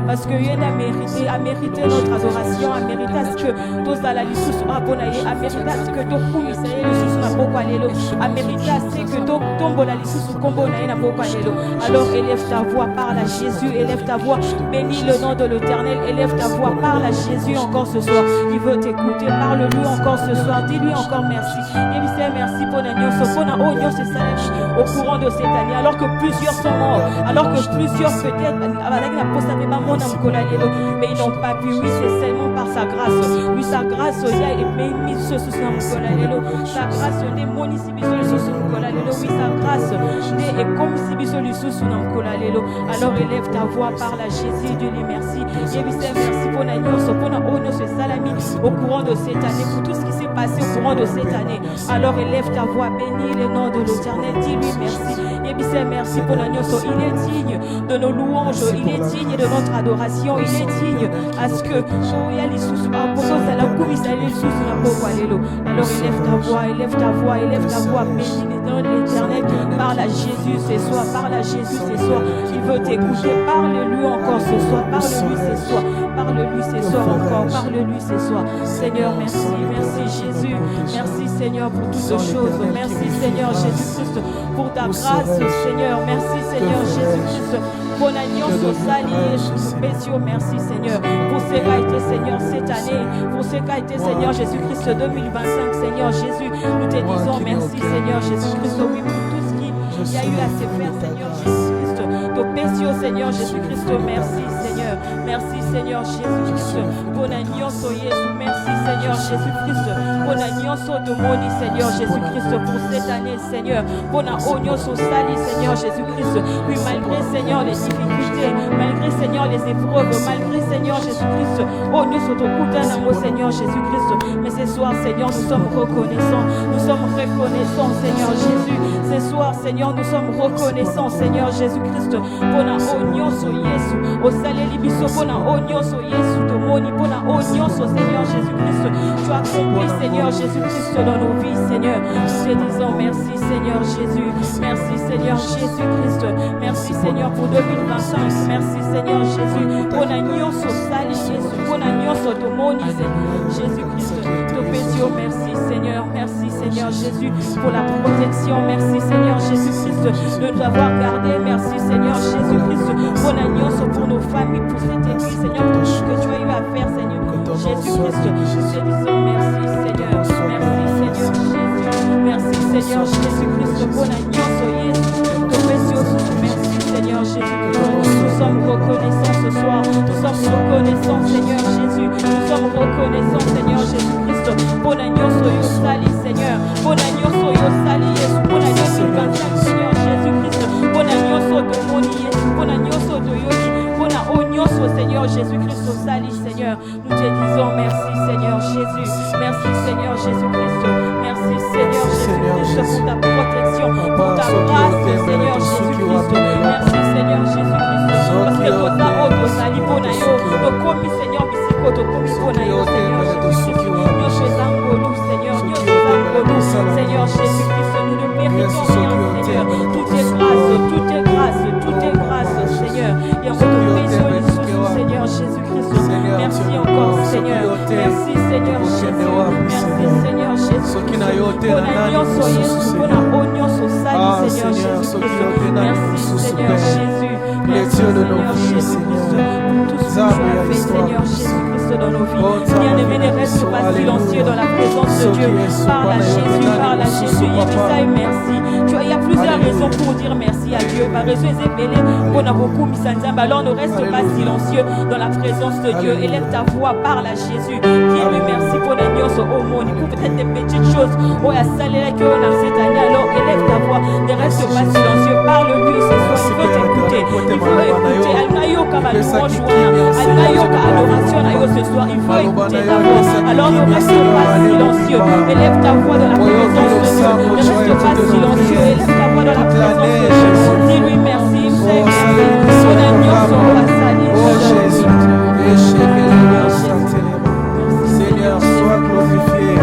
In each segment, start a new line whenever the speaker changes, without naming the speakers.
parce que Yéna a mérité notre adoration, a mérité à ce que tous dans la lisusu abonaye, a mérité à ce que tout kumisaye lisusu na poko alelo, a mérité à ce que tout tombo la lisusu kombo na ye na poko alelo. Alors élève ta voix, parle à Jésus, élève ta voix, bénis le nom de l'Éternel, élève ta voix, parle à Jésus encore ce soir. Il veut t'écouter, parle-lui encore ce soir, dis-lui encore merci. Merci pour au courant de cette année, alors que plusieurs sont morts, alors que plusieurs peut-être, mais ils n'ont pas pu. Oui, c'est seulement par sa grâce. Oui, sa grâce, sa grâce, oui, sa grâce, et comme si alors élève ta voix, parle à Jésus, Dieu lui merci. Merci pour au courant de cette année, pour tout ce qui s'est passé au courant de cette année. Alors élève ta voix, bénis le nom de l'Éternel, dis-lui merci. Merci pour la nyoso, il est digne de nos louanges, il est digne de notre adoration, il est digne à ce que alors élève ta voix, élève ta voix, élève ta voix, bénis le nom de l'Éternel, parle à Jésus ce soir, parle à Jésus ce soir, il veut t'écouter, parle-lui encore ce soir, parle-lui ce soir, parle-lui ce soir encore, parle-lui ce soir. Seigneur, merci, merci Jésus, merci Seigneur pour toutes choses, merci Seigneur Jésus-Christ pour ta grâce Seigneur, merci Seigneur Jésus-Christ. Bon alliance au sali, spéciaux, merci Seigneur pour ce qu'a été Seigneur cette année, pour ce qu'a été Seigneur Jésus-Christ 2025, Seigneur Jésus, nous te disons merci Seigneur Jésus-Christ, oui pour tout ce qu'il y a eu à se faire Seigneur Jésus-Christ, nos péciaux Seigneur Jésus-Christ, merci Seigneur, merci Seigneur Jésus-Christ, bon alliance au Jésus, merci Seigneur Jésus-Christ, bon alliance au demoni Seigneur Jésus-Christ pour cette année Seigneur, bon alliance au sali Seigneur Jésus-Christ, oui malgré Seigneur les difficultés, malgré Seigneur les épreuves, malgré Seigneur Jésus-Christ, oh nous sommes au Seigneur Jésus-Christ, mais ce soir Seigneur nous sommes reconnaissants Seigneur Jésus, ce soir Seigneur nous sommes reconnaissants Seigneur Jésus-Christ, bon alliance au Jésus, au sali libiso, bon alliance au Jésus, tomoni, bon alliance au Seigneur Jésus-Christ, tu as accompli Seigneur Jésus-Christ dans nos vies Seigneur, nous te disons merci Seigneur Jésus, merci Seigneur Jésus-Christ, merci Seigneur pour 2025, merci Seigneur Jésus, bon alliance au sali Jésus, bon alliance au tomoni Jésus-Christ, te pétio, merci Seigneur, merci Seigneur Jésus pour la protection, merci Seigneur Jésus-Christ de nous avoir gardés, merci Seigneur Jésus-Christ, bon alliance pour nos familles, pour cette église Seigneur, pour tout ce que tu as eu à faire Seigneur Jésus-Christ, nous te disons merci Seigneur, merci Seigneur Jésus, merci Seigneur Jésus-Christ, bon alliance au Jésus, te pétio, merci Seigneur Jésus-Christ, nous sommes reconnaissants ce soir, nous sommes reconnaissants Seigneur Jésus, nous sommes reconnaissants Seigneur Jésus-Christ, bon alliance au sali Seigneur, bon alliance au sali Jésus, bon alliance au 25 Seigneur Jésus-Christ, bon alliance au demoni Jésus, bon alliance au doyoni, bon alliance au Seigneur Jésus-Christ au sali Seigneur, nous te disons merci Seigneur Jésus, merci Seigneur Jésus-Christ, merci Seigneur Jésus-Christ pour ta protection, pour ta grâce Seigneur Jésus-Christ, merci Seigneur Jésus-Christ, parce que toi auto sali bona yo, to komi Seigneur bisiko to komi bona yo Seigneur Jésus-Christ, nous faisons nous Seigneur, nous faisons Seigneur Jésus-Christ, nous ne méritons rien Seigneur, tout est grâce Seigneur, et on te Seigneur Jésus-Christ, merci encore Seigneur, merci Seigneur Jésus, merci Seigneur Jésus, bon alliance au Jésus, bon alliance au sali Seigneur Jésus-Christ, merci Seigneur Jésus, merci Seigneur Jésus-Christ, pour tout ce que tu as fait Seigneur Jésus-Christ dans nos vies, bien-aimés ne reste pas silencieux dans la présence de Dieu, parle à Jésus, merci, il y a plusieurs raisons pour dire merci à Dieu, par raison ébélée, on a beaucoup mis alors ne reste pas silencieux dans la présence de Dieu, élève ta voix, parle à Jésus, dis-lui merci pour les nuances au monde, pour peut-être des petites choses, oh il y a salé que on a cette année, alors élève ta voix, ne reste pas silencieux, parle-lui ce soir, il veut t'écouter, Alnayoka va louange, Alnayoka adoration, ce soir, il faut écouter ta voix, alors ne reste pas silencieux, élève ta voix dans la présence de Dieu, ne reste pas silencieux, élève ta voix dans la présence de Dieu, dis-lui merci, son agneau sera sali,
Seigneur, sois glorifié.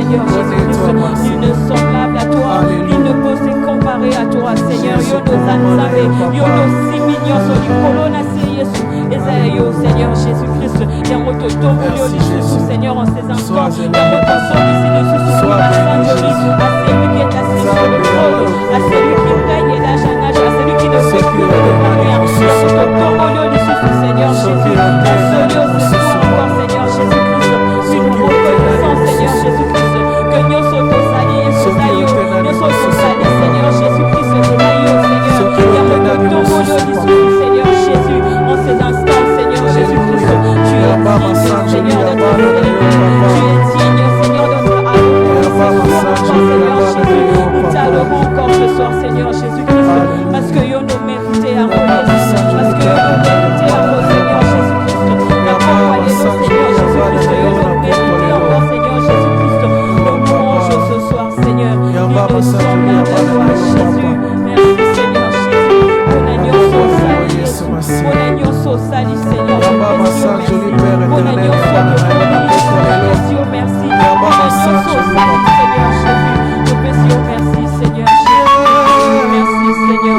Seigneur Jésus-Christ. Nul ne semblable à toi, nul ne peut se comparer à toi, Seigneur. Yo nos anzabe, yo nos simignos, du colonna Yesu, Esaïe, Seigneur Jésus-Christ. Et en moto tombolio Jésus, Seigneur, en ces instants. Et en moto sollicite Jésus, à celui qui est assis sur le trône, à celui qui règne d'âge en âge, à celui qui ne fait plus de rien. Et en moto tombolio Jésus, Seigneur Jésus. À celui aussi encore, Seigneur Jésus-Christ. Si nous reconnaissons, Seigneur Jésus-Christ, que nous sommes sali, Esaïe, nous sommes sali, Seigneur Jésus-Christ, Esaïe, Seigneur. Et en moto tombolio Jésus, Seigneur Jésus, en ces instants, Seigneur Jésus-Christ, tu es digne, Seigneur, de notre tu es digne, Seigneur, de notre amour, Seigneur Jésus. Nous t'adorons encore ce soir, Seigneur Jésus-Christ, parce que nous méritons à rôler, parce que nous méritons à rôler, Seigneur Jésus-Christ. La parole est Seigneur Jésus-Christ, nous méritons encore, Seigneur Jésus-Christ. Nous louons ce soir, Seigneur. Il nous semble à toi, Jésus. Merci, Seigneur Jésus. Pour l'agneau sali, pour l'agneau sali, Seigneur. Pour l'agneau Jésus, merci. Pour l'agneau sali, Seigneur Jésus. Nous pécions, merci, Seigneur Jésus. Merci, Seigneur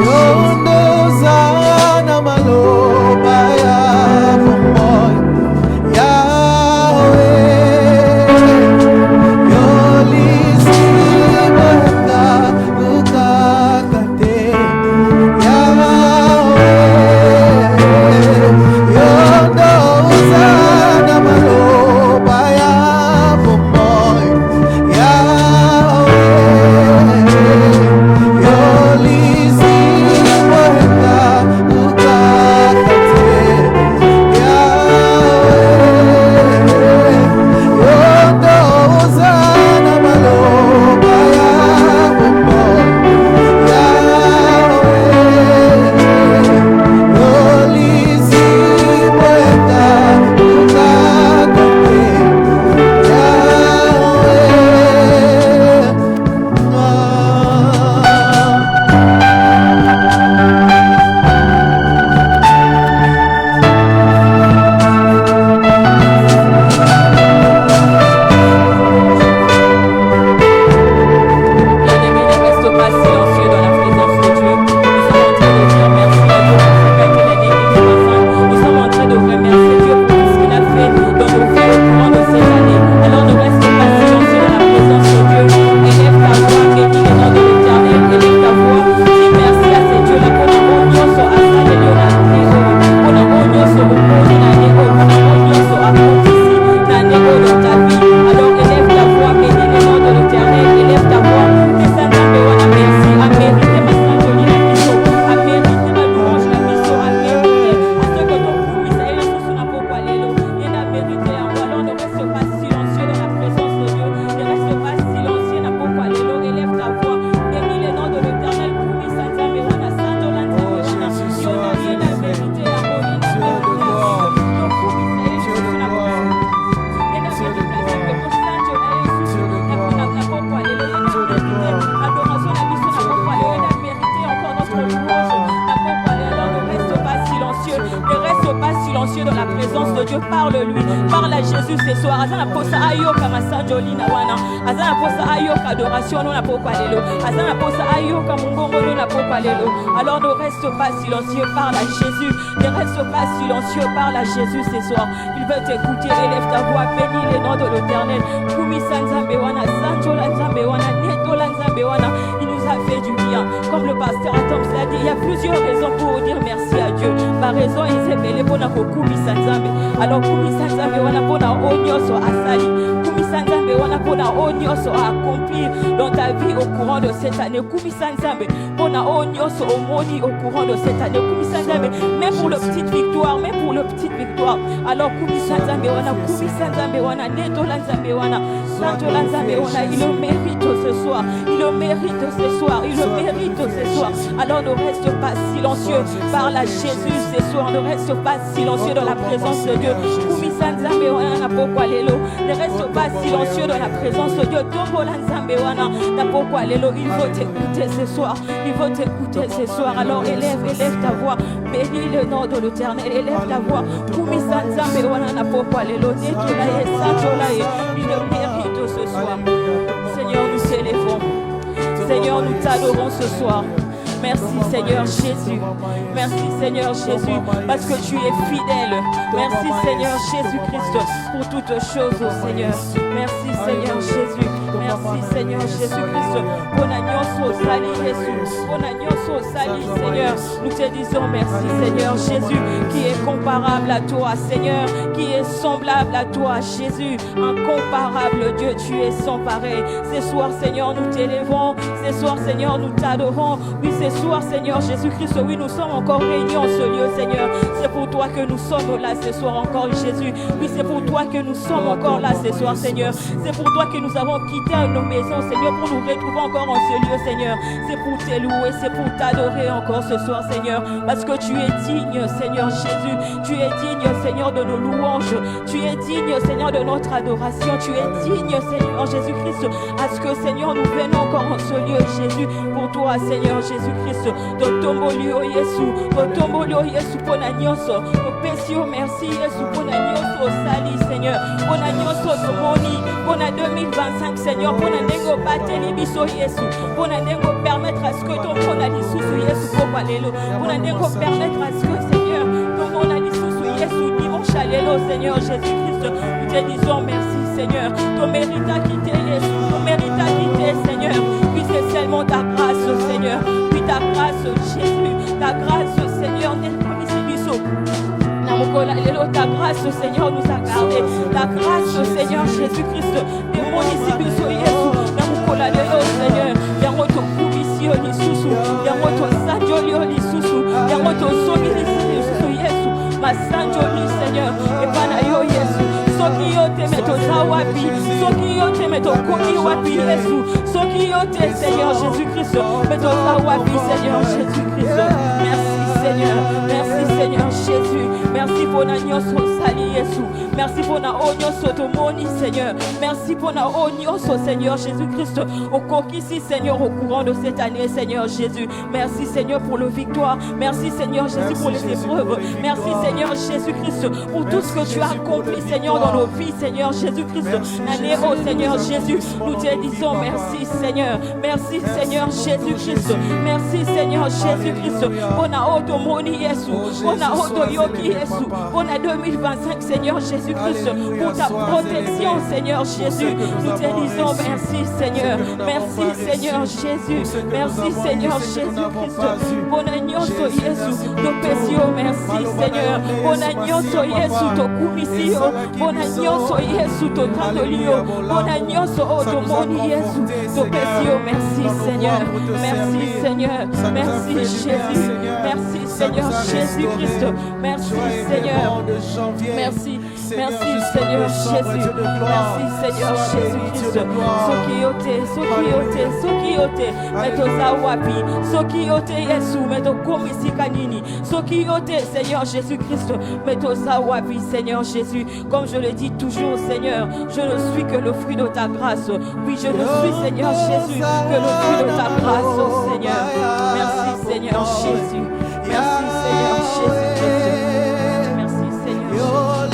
Alors ne reste pas silencieux, parle à Jésus. Ne reste pas silencieux, parle à Jésus ce soir. Il veut t'écouter, élève ta voix, bénis le nom de l'Éternel. Il nous a fait du bien. Comme le pasteur Adam l'a dit, il y a plusieurs raisons pour dire merci à Dieu. Par raison, il s'est mêlé pour nous Kumi Sanzambe. Alors Kumi Sanzambe, on a pour nous Onyoso Asali. Kumi Sanzambe, on a pour nous Onyoso à accomplir dans ta vie au courant de cette année. Kumi Sanzambe, pour nous Onyoso Omoni au courant de cette année. Kumi Sanzambe, même pour le petite victoire, même pour le petite victoire. Alors Kumi Sanzambe, on a Kumi Sanzambe, on a Neto Lanzambe, on a Santo Lanzambe, on a. Il le mérite ce soir. Il le mérite ce soir. Il le mérite ce soir. Alors ne reste pas silencieux. Parle à Jésus ce soir. Ne reste pas silencieux dans la présence de Dieu. Kumi Sanzambe, on a pourquoi l'élo. Ne reste pas silencieux dans la présence de Dieu. Tombo Lanzambe, on a pourquoi l'élo. Il faut t'écouter ce soir. Il faut t'écouter ce soir. Alors élève ta voix. Bénis le nom de l'Éternel. Élève ta voix. Kumi Sanzambe, on a pourquoi l'élo. Netolaye, Santolaye. Il le mérite ce soir. Seigneur, nous t'adorons ce soir. Merci Seigneur Jésus. Merci Seigneur Jésus parce que tu es fidèle. Merci Seigneur Jésus-Christ pour toutes choses, oh Seigneur. Merci Seigneur Jésus. Merci Seigneur Jésus-Christ. Bonagnoso sali Jésus. Bonagnoso sali Seigneur. Nous te disons merci Seigneur Jésus qui est comparable à toi Seigneur, qui est semblable à toi Jésus. Incomparable Dieu, tu es sans pareil. Ce soir Seigneur nous t'élèvons. Ce soir Seigneur nous t'adorons. Oui ce soir Seigneur Jésus-Christ, oui nous sommes encore réunis en ce lieu Seigneur. C'est pour toi que nous sommes là ce soir encore Jésus. Oui c'est pour toi que nous sommes encore là ce soir Seigneur. C'est pour toi que nous avons quitté nos maisons Seigneur pour nous retrouver encore en ce lieu Seigneur. C'est pour te louer, c'est pour t'adorer encore ce soir Seigneur. Parce que tu es digne Seigneur Jésus. Tu es digne Seigneur de nos louanges. Tu es digne Seigneur de notre adoration. Tu es digne Seigneur Jésus-Christ à ce que Seigneur nous venons encore en ce lieu Jésus. Pour toi Seigneur Jésus-Christ. Totombolio Yesu. Totombolio Yesu ponagnoso. Pesio merci Yesu ponagnoso sali Seigneur. Ponagnoso tomoni. Pona 2025 Seigneur. Pona nengo bateli biso Yesu. Pona nengo permettre à ce que ton monde a sous Yesu kopalelo. Pona nengo permettre à ce que Seigneur ton monde a sous Yesu dimanche alelo Seigneur Jésus-Christ. Nous te disons merci Seigneur. Ton mérite à quitter Yesu. Ton mérite à quitter Seigneur. Puis c'est seulement ta grâce Seigneur. Puis ta grâce Jésus. Ta grâce Seigneur n'est pas biso. Ta grâce, Seigneur, nous a gardés. Ta grâce, Seigneur Jésus-Christ. Des monicipios, Seigneur. Yamoto Kubisio, Lisusu. Yamoto Sanjolio, Lisusu. Yamoto Somili, Yesu. Ma Sanjoli, Seigneur. Et Panayo, Yesu. Sokiyote meto zawapi. Sokiyote meto komi wapi, Yesu. Sokiyote, Seigneur Jésus-Christ. Meto zawapi, Seigneur Jésus-Christ. Merci, Seigneur. Merci, Seigneur Jésus. Merci pour la nyoso sali Yesu. Merci pour la onyoso tomoni Seigneur. Merci pour la onyoso Seigneur Jésus-Christ. Au kokisi Seigneur au courant de cette année Seigneur Jésus. Merci Seigneur pour le victoire. Merci Seigneur Jésus pour les épreuves. Merci Seigneur Jésus-Christ pour tout ce que tu as accompli Seigneur dans nos vies Seigneur Jésus-Christ. L'année au Seigneur Jésus. Nous te disons merci Seigneur. Merci Seigneur Jésus-Christ. Merci Seigneur Jésus-Christ. On a automoni Yesu. On a auto yoki Yesu. On a 2025 Seigneur Jésus-Christ pour ta protection Seigneur Jésus. Nous te disons merci Seigneur. Merci Seigneur Jésus. Merci Seigneur Jésus-Christ. Bonagnoso Yesu. To pesio merci Seigneur. Bonagnoso Yesu to kumisio. Bonagnoso Yesu to tandolio. Bonagnoso otomoni Yesu. To pesio merci Seigneur. Merci Seigneur. Merci Jésus. Merci Seigneur Jésus-Christ. Merci Seigneur. Merci. Merci Seigneur Jésus. Merci Seigneur Jésus-Christ. Sokiote. Meto zawapi. Sokiote Yesu. Meto komisi kanini. Sokiote Seigneur Jésus-Christ. Meto zawapi Seigneur Jésus. Comme je le dis toujours Seigneur, je ne suis que le fruit de ta grâce. Oui, je ne suis Seigneur Jésus que le fruit de ta grâce, oh Seigneur. Merci Seigneur Jésus. Merci Seigneur Jésus-Christ. Merci Seigneur.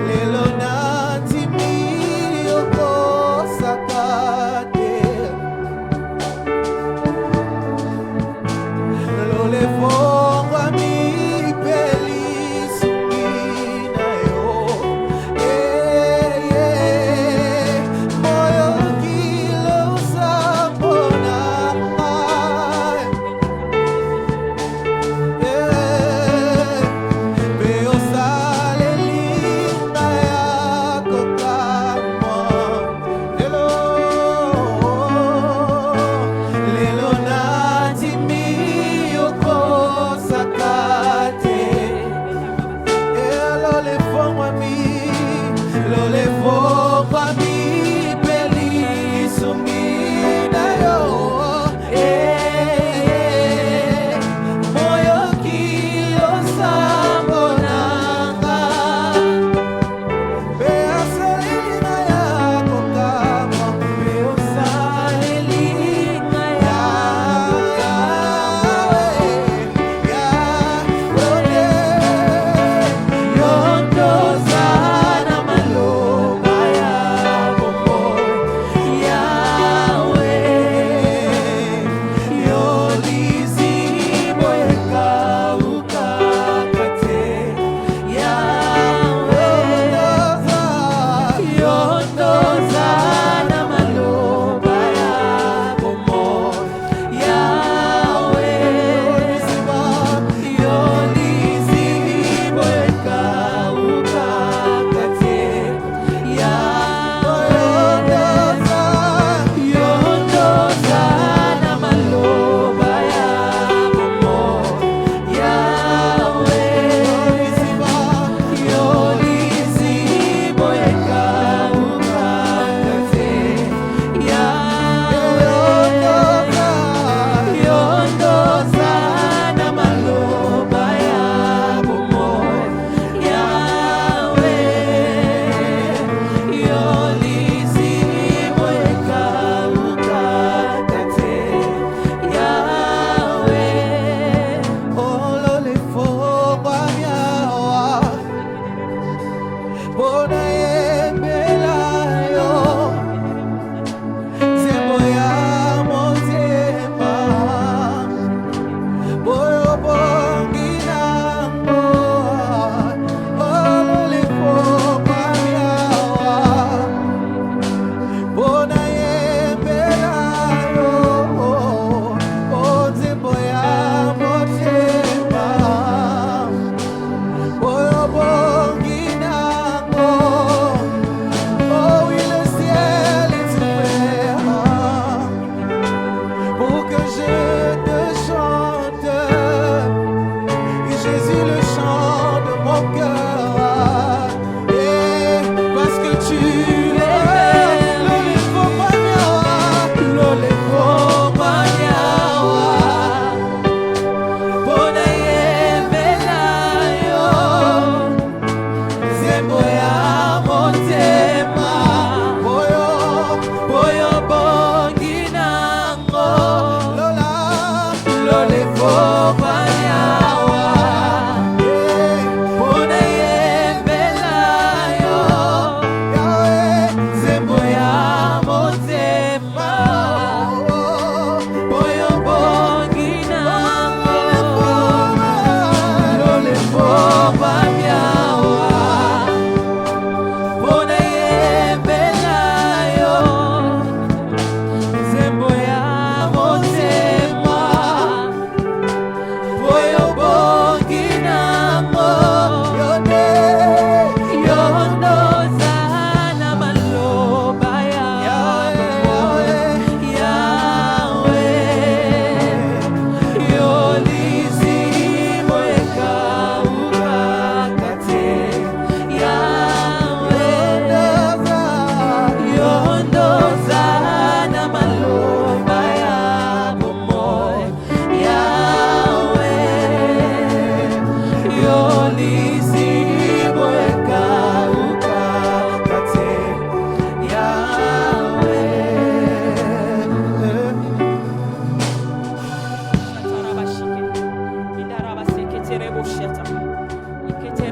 Lelo na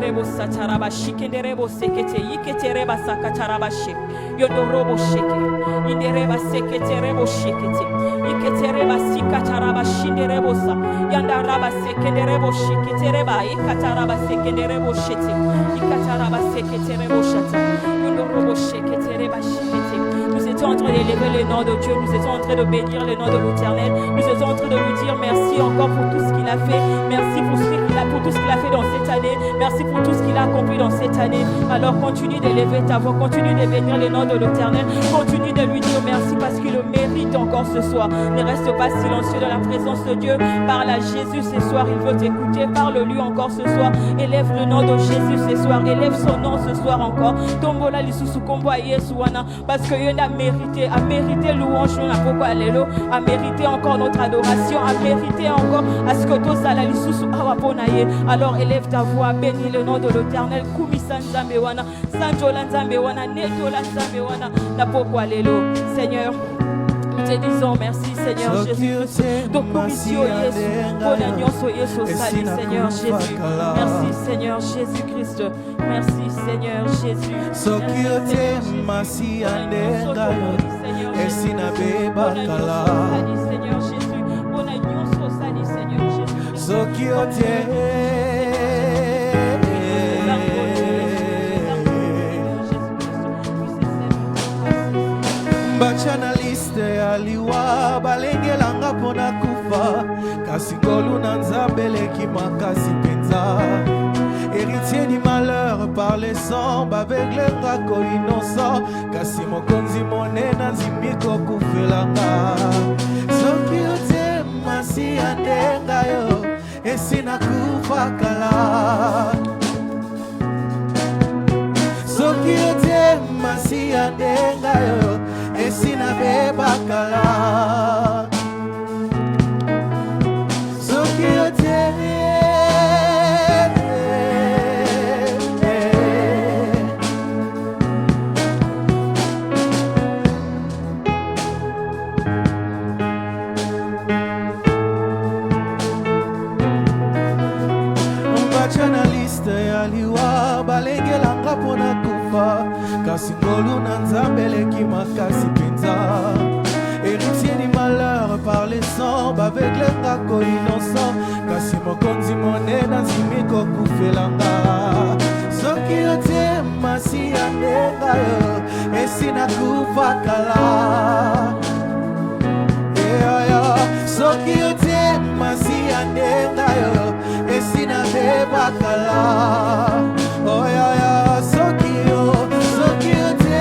Yenderebo sataraba shikenderebo sekete yiketereba sakataraba shek. Yondorobo sheke. Indereba seketerebo shekete. Yiketereba sikataraba shinderebo sa. Yandaraba sekenderebo shiketereba ikataraba sekenderebo shete. Ikataraba seketerebo shata. Yondorobo sheketereba shekete. Nous étions en train d'élever le nom de Dieu, nous étions en train de bénir le nom de l'Éternel, nous étions en train de lui dire merci encore pour tout ce qu'il a fait, merci pour tout ce qu'il a fait dans cette année, merci pour tout ce qu'il a accompli dans cette année. Alors continue d'élever ta voix, continue de bénir le nom de l'Éternel, continue de lui dire merci parce qu'il le mérite encore ce soir. Ne reste pas silencieux dans la présence de Dieu, parle à Jésus ce soir, il veut t'écouter, parle-lui encore ce soir, élève le nom de Jésus ce soir, élève son nom ce soir encore. Tombola lisusu kombo Yesu wana parce que il a mérité louange na poko alelo, a mérité encore notre adoration, a mérité encore à ce que tous ala lisusu awapona ye. Alors élève ta voix, bénis le nom de l'Éternel, kumisa nzambe wana, sanjola nzambe wana, netola nzambe wana na poko alelo. Seigneur, nous te disons merci Seigneur Jésus. Donc commission Yesu, bonagnoso Yesu sali Seigneur Jésus. Merci Seigneur Jésus-Christ. Merci Seigneur Jésus.
Sokiote masi andenga esina beba kala.
Seigneur Jésus. Bonagnoso sali Seigneur Jésus.
Sokiote Bachanaliste aliwa balengelanga pona kufa kasi ngolu na nzambe leki makasi penza. Héritier du malheur par les sang baveugle ngako innocent kasi mokonzi monena nzimiko kufelanga. Soki ote masi andenga yo esina kufa kala. Soki ote masi andenga yo esina beba kala. Soki ote aliwa balengelanga pona kufa kasi ngolu na nzambe leki makasi penza. Héritier du malheur par les sang baveugle ngako innocent kasi mokonzi monena nzimiko kufelanga. Soki ote masi andenga yo esina kufa kala. Soki ote masi andenga yo esina beba kala. Oh yeah yeah, soki ote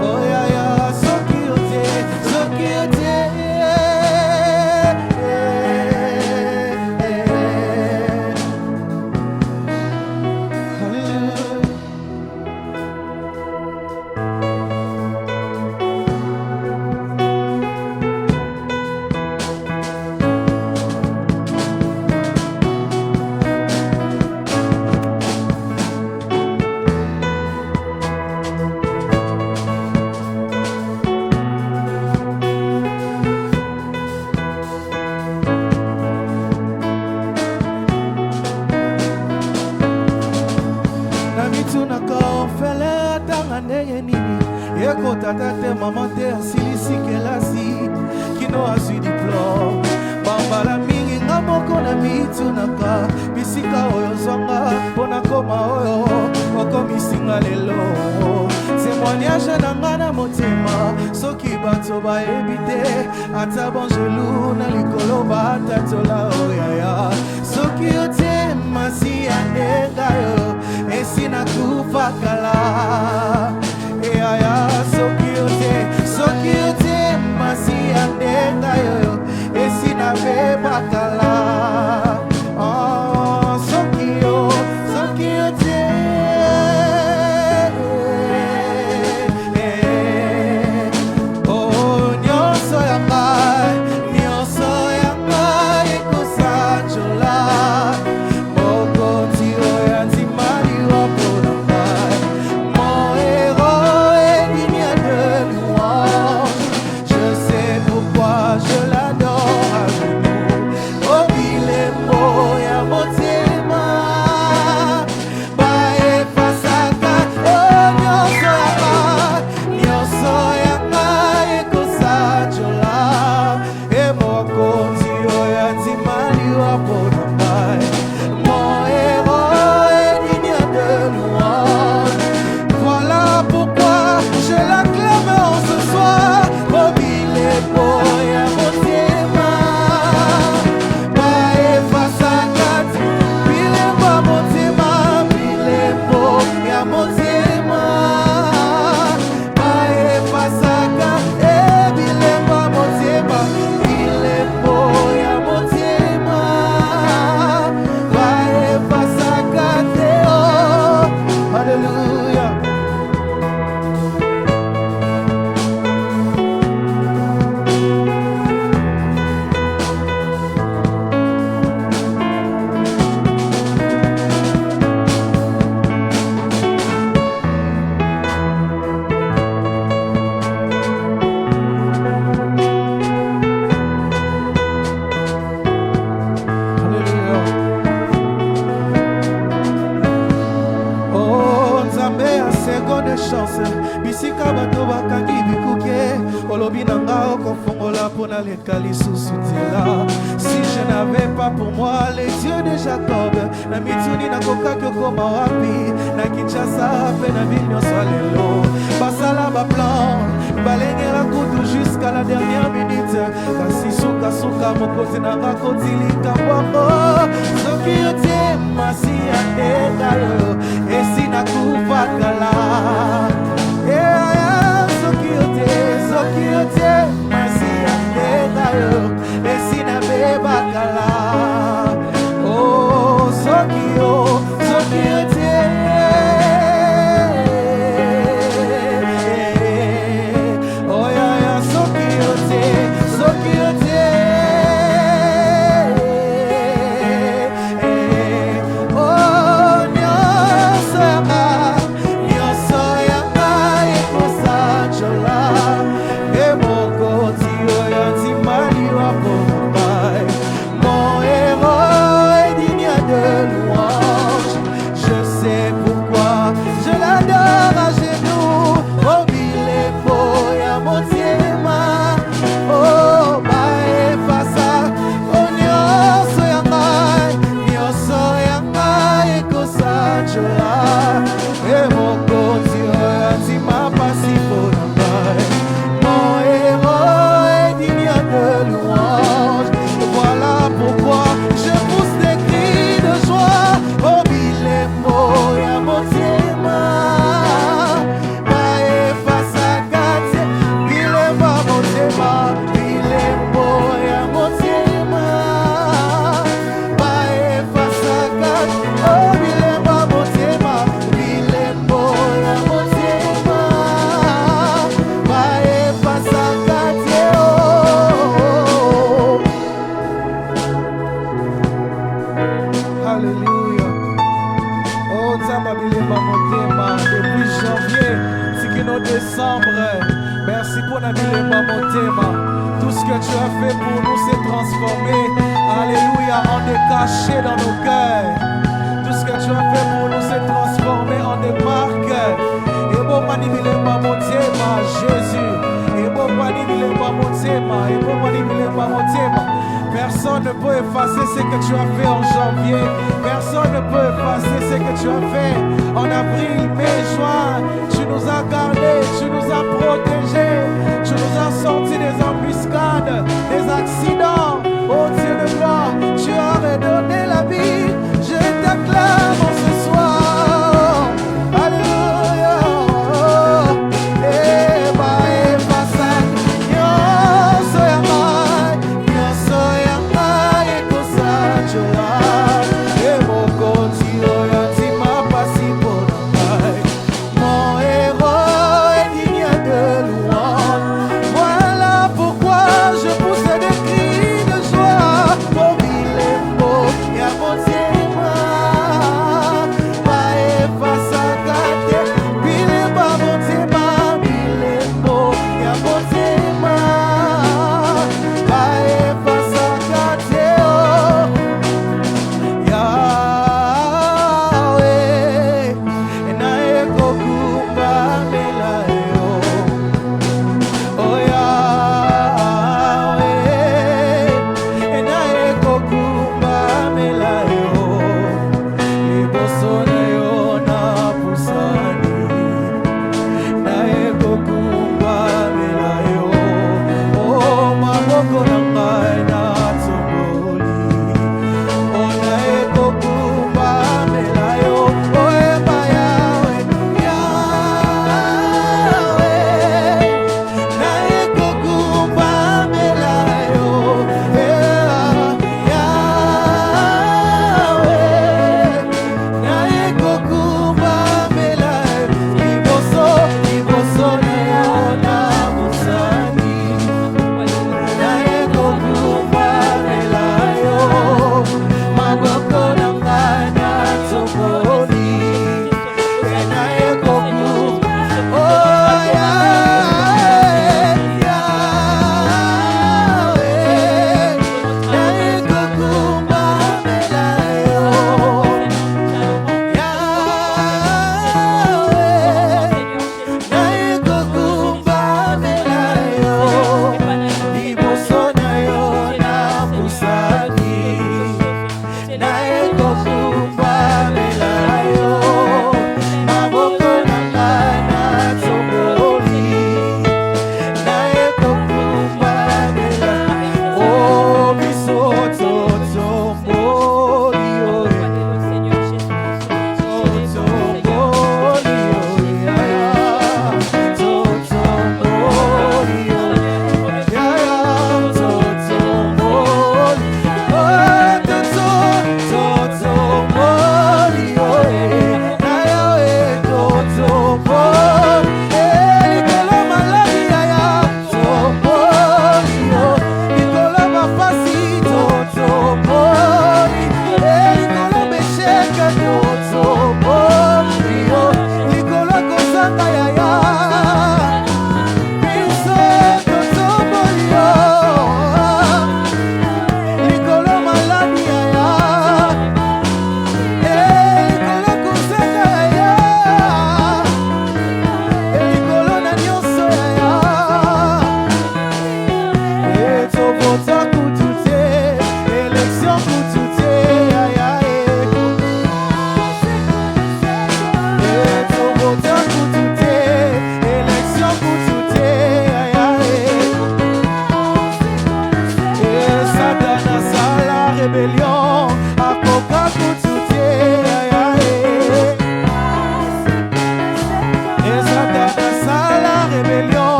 oh yeah yeah, soki ote hallelujah. Tate maman te asilisi kelasi kino azwi diplôme bambala mingi nga moko na mitunaka bisika oyo zwanga mpona koma oyo okomisinga lelo. Témoignage na nga na motema soki bato bayebi te ata bonjelu na likolo batatola oyaya. Soki ote masi andenga yo esina kufa kala. Soki ote masi andenga yo esina beba kala. Oh, soki ote oh, nyonso yanga ekusanjola mokonzi oyo anzimali wapona ngai mo ero edini lobi nanga okofongola pona lekali susutela. Si je n'avais pas pour moi les dieux de Jacob, na mituni na kokaki okoma wapi, na Kinshasa pe na ville nyonso lelo. Basala ba plan, balengela kutu jusqu'à la dernière minute. Kasi suka suka mokozi nanga kotilika mbongo. Soki yote masi andeka yo, esi na kufakala. Soki yote masi andeka yo, esi na bebakala. Oh, soki yote oh ya ya, soki yote oh, nyonso yanga ekosachola. Mon héros est digne de louange. Je sais pourquoi je l'adore à genoux. Oh, bile boya motiema. Oh, bae fasa. Oh, nyonso yanga ekosachola. E mokonzi oyo atima pasi mpona ngai. Mon héros est digne de louange. Voilà pourquoi je pousse des cris de joie. Oh, bilemo ya motema. Bae fasa kate. Bilema motema. Bilemo ya motema. Bae fasa kate. Oh, bilema motema. Bilemo ya motema. Bae fasa kate. Oh. Alléluia. Oh, Zama Bilema Motema, depuis janvier, Tikino décembre. Merci pour la Bilema Motema. Tout ce que tu as fait pour nous s'est transformé. Alléluia, on est caché dans nos cœurs. Tout ce que tu as fait pour nous s'est transformé en des marques. Et bon, Mani Bilema Motema, Jésus. Et bon, Mani Bilema Motema. Et bon, Mani Bilema Motema. Personne ne peut effacer ce que tu as fait en janvier. Personne ne peut effacer ce que tu as fait en avril, mai, juin. Tu nous as gardés, tu nous as protégés. Tu nous as sortis des embuscades, des accidents. Oh Dieu de gloire, tu as redonné la vie. Je t'acclame en ce soir. Alléluia. Eh, bae fasa. Nyonso yanga ekosachola. E mokonzi oyo atima pasi mpona ngai. Mon héros est digne de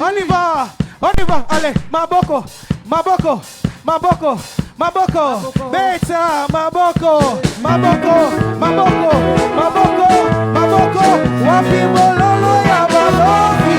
On y va, allez, maboko, maboko, maboko, maboko, beta, maboko, maboko, maboko, maboko, maboko, wapi bololo ya balobi.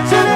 Chile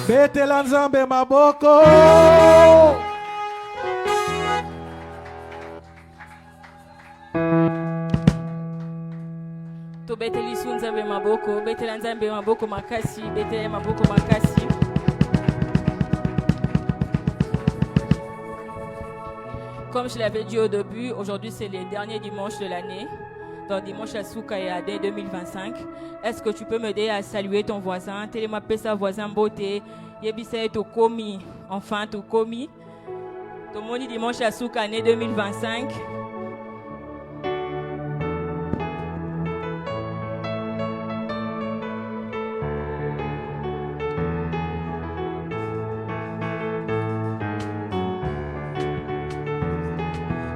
Betela nzambe maboko.
To beteli su nzambe maboko, betela nzambe maboko makasi, betela maboko makasi. Comme je l'avais dit au début, aujourd'hui c'est le dernier dimanche de l'année. Donc dimanche à Souka et Adé 2025. Est-ce que tu peux m'aider à saluer ton voisin? Téléma pesa voisin beauté. Yebisa to komi. Enfin to komi. Ton moni dimanche à Souka année 2025.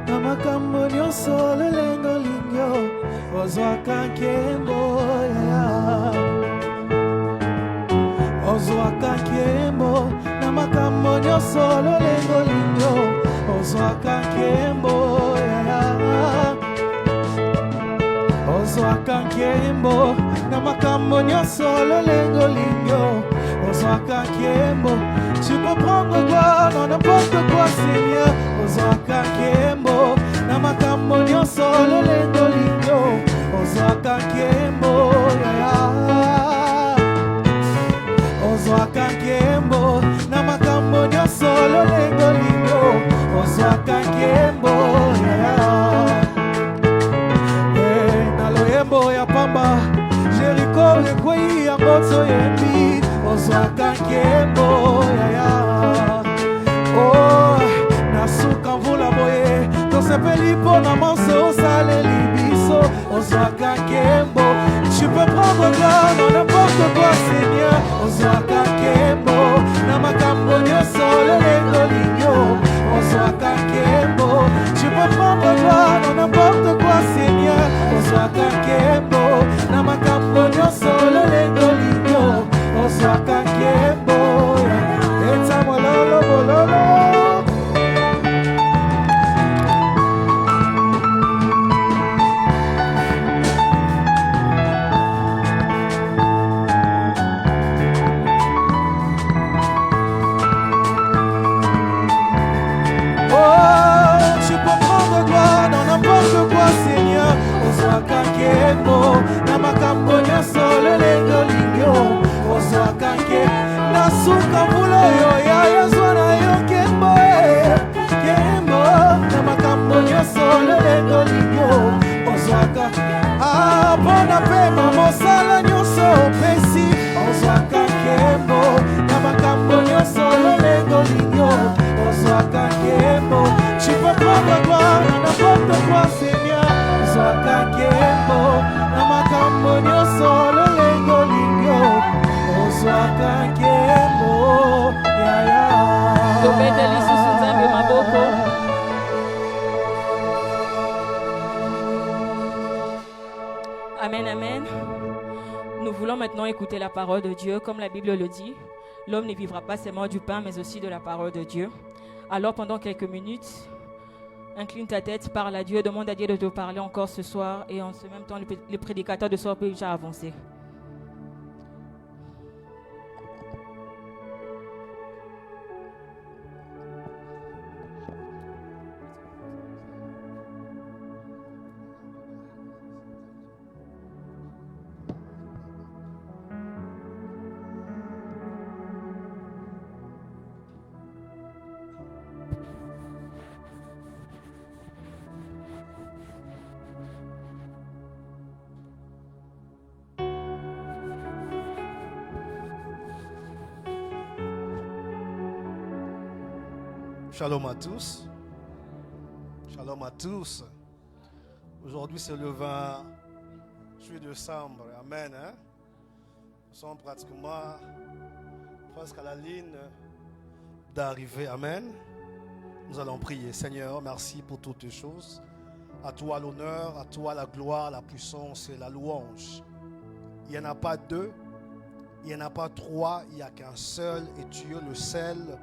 Namakambo nyonso lelengo lingyo ozwaka nkembo ozwaka nkembo namakambo nyonso lelengo lingyo ozwaka nkembo ozwaka nkembo namakambo nyonso lelengo lingyo ozwaka nkembo. Tu peux prendre gloire dans n'importe quoi, Seigneur. Ozwaka nkembo na makambo nyonso lelengo lingyo ozwaka nkembo ozwaka nkembo na makambo nyonso lelengo lingyo ozwaka nkembo na loyembo ya pamba Jericho ekwei ya moto yembi ozwaka nkembo oh nasuka mvula boye tosepeli mpo na manso osaleli biso ozwaka nkembo. Tu peux prendre gloire dans n'importe quoi, Seigneur. Ozwaka nkembo na makambo nyonso lelengo lingyo ozwaka nkembo. Tu peux prendre gloire dans n'importe quoi, Seigneur. Ozwaka nkembo na makambo nyonso lelengo lingyo ozwaka nkembo. Eta mololo mololo. Ozwaka nkembo na makambo nyonso lelengo lingyo ozwaka nkembo nasuka mvula oyo yazwa na yo nkembo nkembo na makambo nyonso lelengo lingyo ozwaka mpona pema mosala nyonso opesi ozwaka nkembo na makambo nyonso lelengo lingyo ozwaka nkembo. Tu peux prendre gloire dans n'importe quoi, Seigneur. Ozwaka nkembo na makambo nyonso lelengo lingyo ozwaka nkembo
tobeteli susu nzambe maboko. Amen, amen. Nous voulons maintenant écouter la parole de Dieu. Comme la Bible le dit, l'homme ne vivra pas seulement du pain, mais aussi de la parole de Dieu. Alors pendant quelques minutes, incline ta tête, parle à Dieu, demande à Dieu de te parler encore ce soir. Et en ce même temps, le prédicateur de ce soir peut déjà avancer.
Shalom à tous. Shalom à tous. Aujourd'hui, c'est le 28 décembre. Amen. Nous sommes pratiquement presque à la ligne d'arrivée. Amen. Nous allons prier. Seigneur, merci pour toutes les choses. À toi l'honneur, à toi la gloire, la puissance et la louange. Il n'y en a pas deux, il n'y en a pas trois, il n'y a qu'un seul et tu es le seul,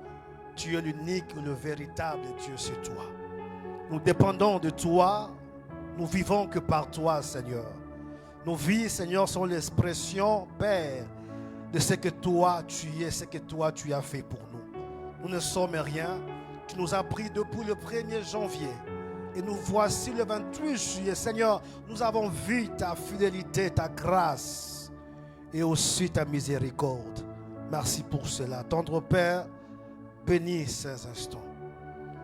tu es l'unique, le véritable Dieu, c'est toi. Nous dépendons de toi, nous vivons que par toi, Seigneur. Nos vies, Seigneur, sont l'expression, Père, de ce que toi tu es, ce que toi tu as fait pour nous. Nous ne sommes rien. Tu nous as pris depuis le 1er janvier. Et nous voici le 28 juillet. Seigneur, nous avons vu ta fidélité, ta grâce et aussi ta miséricorde. Merci pour cela. Tendre Père, bénis ces instants.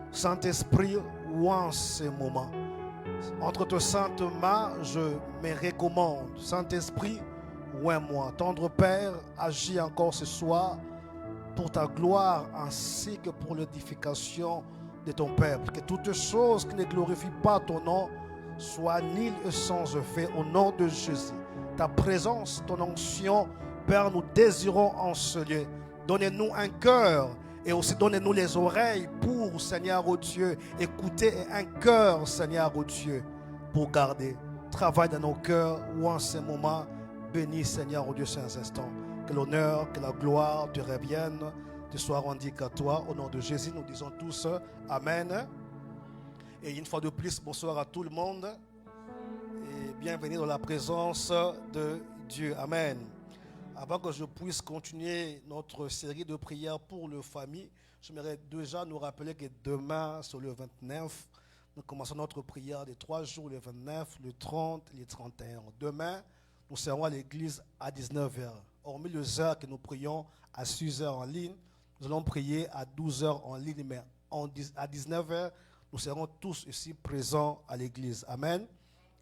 Saint-Esprit, ouin ces moments. Entre tes saintes mains, je me recommande. Saint-Esprit, ouin-moi. Tendre Père, agis encore ce soir pour ta gloire ainsi que pour l'édification de ton peuple. Que toutes choses qui ne glorifient pas ton nom soient nulles et sans effet au nom de Jésus. Ta présence, ton onction, Père, nous désirons en ce lieu. Donnez-nous un cœur et aussi donnez-nous les oreilles pour, Seigneur, oh Dieu, écouter et un cœur, Seigneur, oh Dieu, pour garder. Travaille dans nos cœurs ou en ces moments. Bénis, Seigneur, oh Dieu, ces instants. Que l'honneur, que la gloire te reviennent, te soit rendu qu'à toi. Au nom de Jésus, nous disons tous Amen. Et une fois de plus, bonsoir à tout le monde. Et bienvenue dans la présence de Dieu. Amen. Avant que je puisse continuer notre série de prières pour les familles, j'aimerais déjà nous rappeler que demain, sur le 29, nous commençons notre prière de 3 jours, le 29, le 30 et le 31. Demain, nous serons à l'église à 19h. Hormis les heures que nous prions à 6h en ligne, nous allons prier à 12h en ligne, mais à 19h, nous serons tous ici présents à l'église. Amen.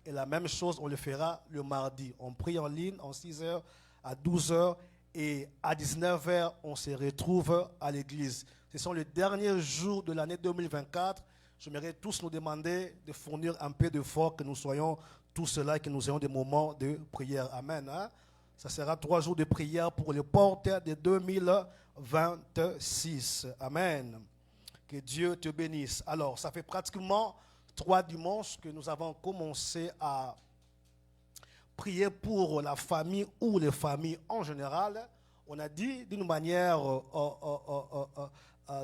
Et la même chose, on le fera le mardi. On prie en ligne en 6h, à 12h et à 19h, on se retrouve à l'église. Ce sont les derniers jours de l'année 2024. J'aimerais tous nous demander de fournir un peu d'effort, que nous soyons tous là et que nous ayons des moments de prière. Amen. Ça sera 3 jours de prière pour les portes de 2026. Amen. Que Dieu te bénisse. Alors, ça fait pratiquement 3 dimanches que nous avons commencé à prier pour la famille ou les familles en général. On a dit d'une manière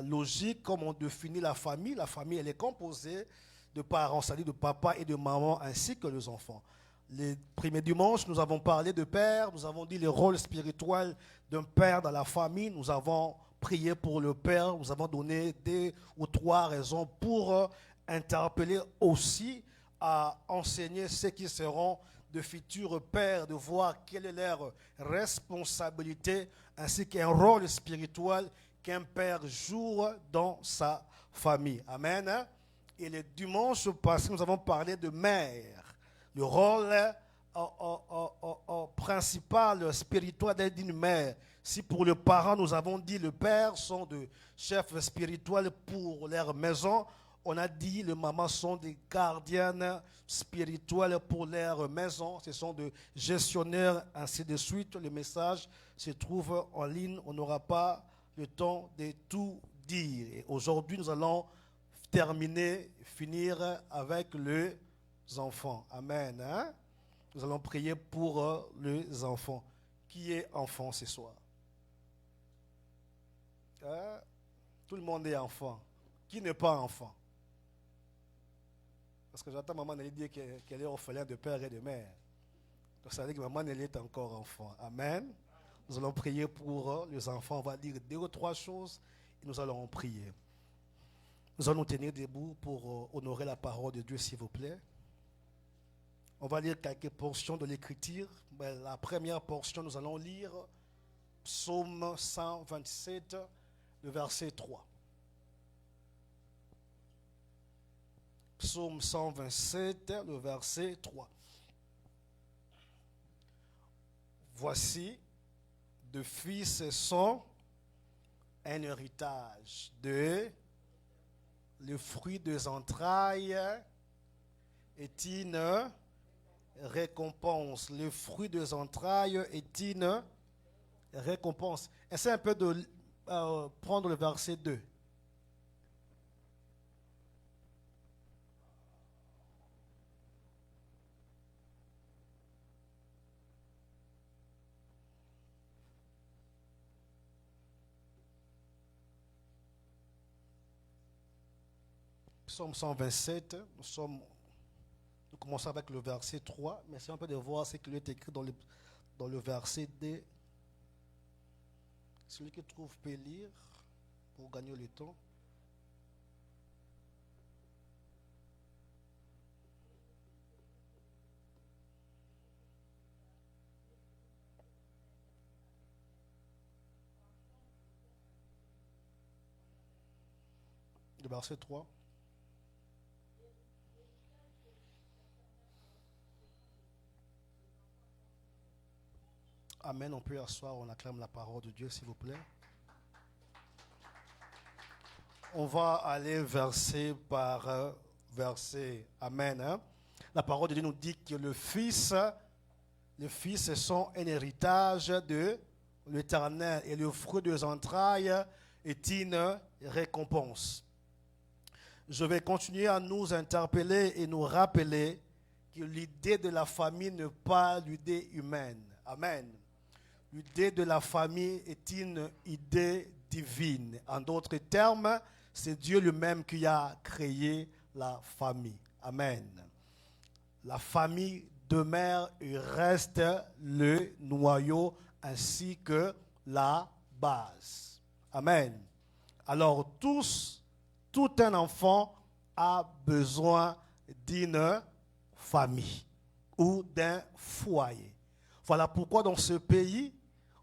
logique, comme on définit la famille. La famille, elle est composée de parents, c'est-à-dire de papa et de maman, ainsi que les enfants. Les premiers dimanches, nous avons parlé de père, nous avons dit le rôle spirituel d'un père dans la famille. Nous avons prié pour le père, nous avons donné 2 ou 3 raisons pour interpeller aussi à enseigner ceux qui seront de futurs pères, de voir quelle est leur responsabilité, ainsi qu'un rôle spirituel qu'un père joue dans sa famille. Amen. Et le dimanche passé, nous avons parlé de mère, le rôle principal spirituel d'une mère. Si pour les parents, nous avons dit le père sont de chefs spirituels pour leur maison, on a dit les mamans sont des gardiennes spirituelles pour leur maison. Ce sont des gestionnaires, ainsi de suite. Le message se trouve en ligne. On n'aura pas le temps de tout dire. Et aujourd'hui, nous allons finir avec les enfants. Amen. Nous allons prier pour les enfants. Qui est enfant ce soir? Tout le monde est enfant. Qui n'est pas enfant? Parce que j'entends maman Nelly dire qu'elle est orphelin de père et de mère. Donc ça veut dire que maman Nelly est encore enfant. Amen. Nous allons prier pour les enfants. On va dire 2 ou 3 choses et nous allons prier. Nous allons nous tenir debout pour honorer la parole de Dieu, s'il vous plaît. On va lire quelques portions de l'Écriture. La première portion, nous allons lire Psaume 127, le verset 3. Psaume 127, le verset 3. Voici, de fils sont un héritage, le fruit des entrailles est une récompense. Le fruit des entrailles est une récompense. Essayez un peu de prendre le verset 2. Psaume 127, nous commençons avec le verset 3, mais c'est un peu de voir ce qui est écrit dans le verset 2. Celui qui trouve peut lire pour gagner le temps. Le verset 3. Amen. On peut asseoir, on acclame la parole de Dieu, s'il vous plaît. On va aller verset par verset. Amen. Hein? La parole de Dieu nous dit que le Fils sont un héritage de l'Éternel et le fruit des entrailles est une récompense. Je vais continuer à nous interpeller et nous rappeler que l'idée de la famille n'est pas l'idée humaine. Amen. L'idée de la famille est une idée divine. En d'autres termes, c'est Dieu lui-même qui a créé la famille. Amen. La famille demeure et reste le noyau ainsi que la base. Amen. Alors tout un enfant a besoin d'une famille ou d'un foyer. Voilà pourquoi dans ce pays,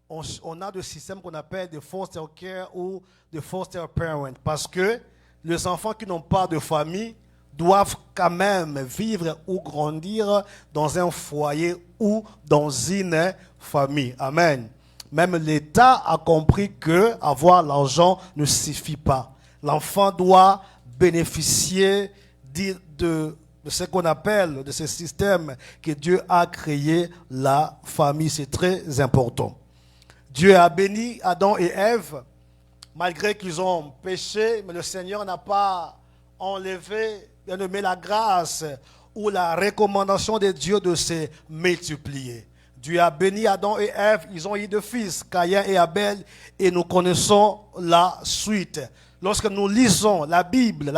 on a des systèmes qu'on appelle des foster care ou des foster parents. Parce que les enfants qui n'ont pas de famille doivent quand même vivre ou grandir dans un foyer ou dans une famille. Amen. Même l'État a compris que avoir l'argent ne suffit pas. L'enfant doit bénéficier de ce qu'on appelle, de ce système que Dieu a créé, la famille. C'est très important. Dieu a béni Adam et Ève, malgré qu'ils ont péché, mais le Seigneur n'a pas enlevé, bien nommé la grâce ou la recommandation de Dieu de se multiplier. Dieu a béni Adam et Ève, ils ont eu deux fils, Caïn et Abel, et nous connaissons la suite. Lorsque nous lisons la Bible,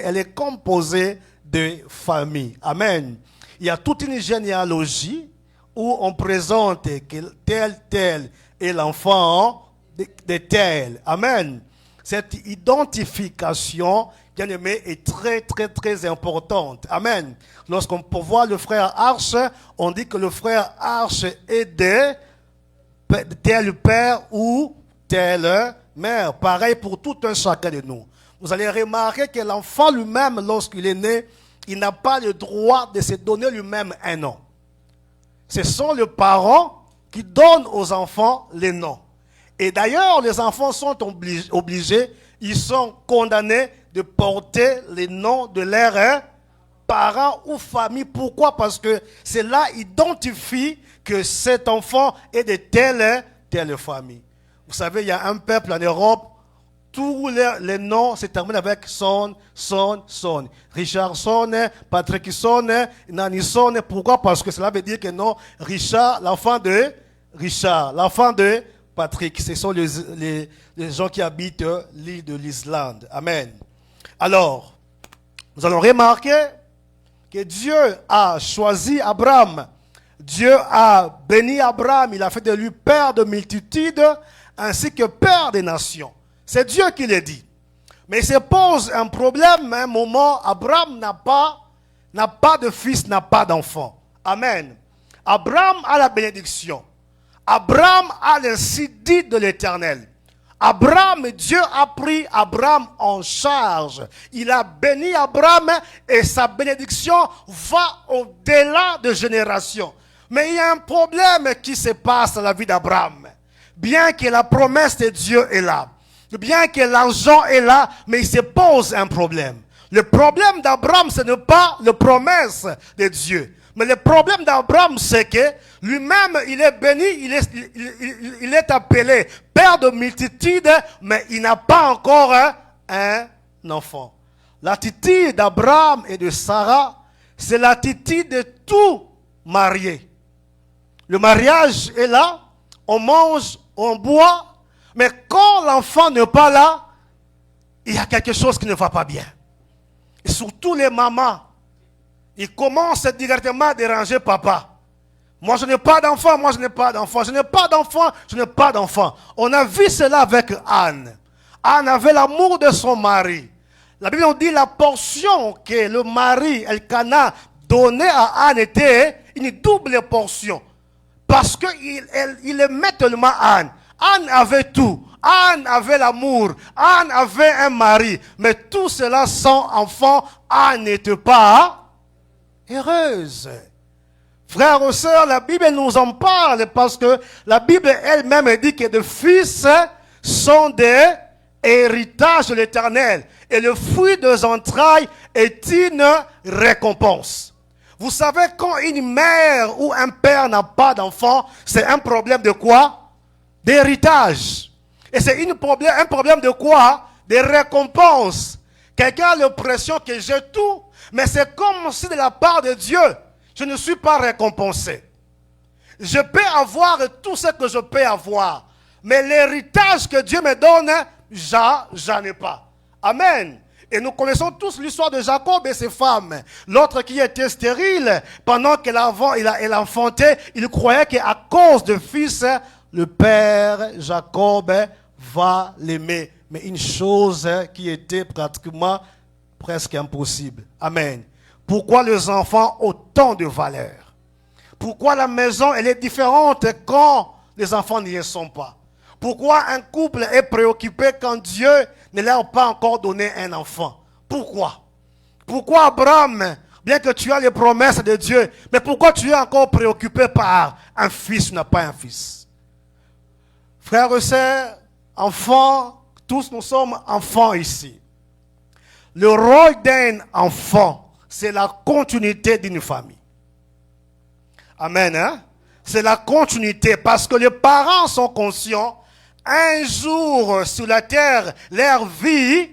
elle est composée de familles. Amen. Il y a toute une généalogie où on présente que tel est l'enfant de tel. Amen. Cette identification, bien aimé, est très, très, très importante. Amen. Lorsqu'on peut voir le frère Arche, on dit que le frère Arche est de tel père ou telle mère. Pareil pour tout un chacun de nous. Vous allez remarquer que l'enfant lui-même, lorsqu'il est né, il n'a pas le droit de se donner lui-même un nom. Ce sont les parents qui donnent aux enfants les noms. Et d'ailleurs, les enfants sont obligés, ils sont condamnés de porter les noms de leurs parents ou famille. Pourquoi? Parce que cela identifie que cet enfant est de telle famille. Vous savez, il y a un peuple en Europe, tous les noms se terminent avec son. Richardson, Patrickson, Nanison. Pourquoi? Parce que cela veut dire que non, Richard, l'enfant de Richard, l'enfant de Patrick, ce sont les gens qui habitent l'île de l'Islande. Amen. Alors, nous allons remarquer que Dieu a choisi Abraham. Dieu a béni Abraham. Il a fait de lui père de multitudes ainsi que père des nations. C'est Dieu qui l'a dit. Mais il se pose un problème. À un moment, Abraham n'a pas de fils, n'a pas d'enfant. Amen. Abraham a la bénédiction. Abraham a le dit de l'Éternel. Dieu a pris Abraham en charge. Il a béni Abraham et sa bénédiction va au-delà de générations. Mais il y a un problème qui se passe dans la vie d'Abraham. Bien que la promesse de Dieu est là, bien que l'argent est là, mais il se pose un problème. Le problème d'Abraham, ce n'est pas la promesse de Dieu. Mais le problème d'Abraham, c'est que lui-même, il est béni, il est appelé père de multitudes, mais il n'a pas encore un enfant. L'attitude d'Abraham et de Sarah, c'est l'attitude de tout marié. Le mariage est là, on mange, on boit, mais quand l'enfant n'est pas là, il y a quelque chose qui ne va pas bien. Et surtout les mamans, ils commencent directement à déranger papa. Moi, je n'ai pas d'enfant, moi, je n'ai pas d'enfant, je n'ai pas d'enfant, je n'ai pas d'enfant. On a vu cela avec Anne. Anne avait l'amour de son mari. La Bible nous dit la portion que le mari, Elkana, donnait à Anne était une double portion. Parce qu'il aimait tellement Anne. Anne avait tout. Anne avait l'amour. Anne avait un mari. Mais tout cela sans enfant, Anne n'était pas heureuse. Frères et sœurs, la Bible nous en parle parce que la Bible elle-même dit que les fils sont des héritages de l'Éternel. Et le fruit des entrailles est une récompense. Vous savez, quand une mère ou un père n'a pas d'enfant, c'est un problème de quoi? D'héritage. Et c'est un problème de quoi? De récompense. Quelqu'un a l'impression que j'ai tout, mais c'est comme si de la part de Dieu, je ne suis pas récompensé. Je peux avoir tout ce que je peux avoir, mais l'héritage que Dieu me donne, j'en ai pas. Amen. Et nous connaissons tous l'histoire de Jacob et ses femmes. L'autre qui était stérile, pendant qu'elle enfantait, il croyait qu'à cause de fils, le père Jacob va l'aimer. Mais une chose qui était pratiquement presque impossible. Amen. Pourquoi les enfants ont tant de valeur? Pourquoi la maison elle est différente quand les enfants n'y sont pas? Pourquoi un couple est préoccupé quand Dieu ne leur a pas encore donné un enfant? Pourquoi? Pourquoi Abraham, bien que tu as les promesses de Dieu, mais pourquoi tu es encore préoccupé par un fils, tu n'as pas un fils? Frères et sœurs, enfants, tous nous sommes enfants ici. Le rôle d'un enfant, c'est la continuité d'une famille. Amen, hein? C'est la continuité parce que les parents sont conscients. Un jour sur la terre, leur vie.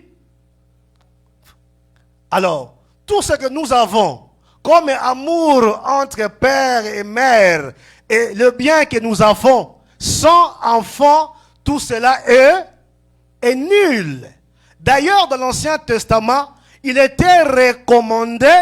Alors, tout ce que nous avons comme amour entre père et mère et le bien que nous avons sans enfant, tout cela est nul. D'ailleurs, dans l'Ancien Testament, il était recommandé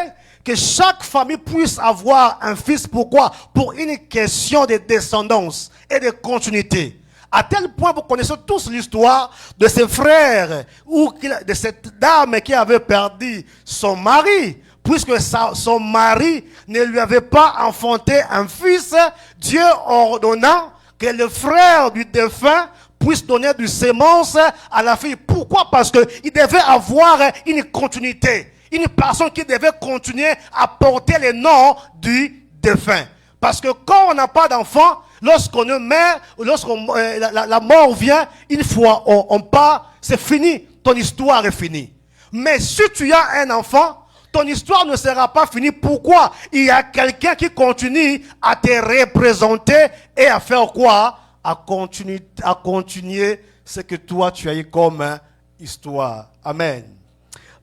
que chaque famille puisse avoir un fils. Pourquoi? Pour une question de descendance et de continuité. À tel point, vous connaissez tous l'histoire de ces frères ou de cette dame qui avait perdu son mari. Puisque son mari ne lui avait pas enfanté un fils, Dieu ordonna que le frère du défunt puisse donner du sémence à la fille. Pourquoi? Parce qu'il devait avoir une continuité. Une personne qui devait continuer à porter le nom du défunt. Parce que quand on n'a pas d'enfant, lorsqu'on meurt, la mort vient, une fois on part, c'est fini, ton histoire est finie. Mais si tu as un enfant, ton histoire ne sera pas finie. Pourquoi? Il y a quelqu'un qui continue à te représenter et à faire quoi? À continuer ce que toi tu as eu comme histoire. Amen.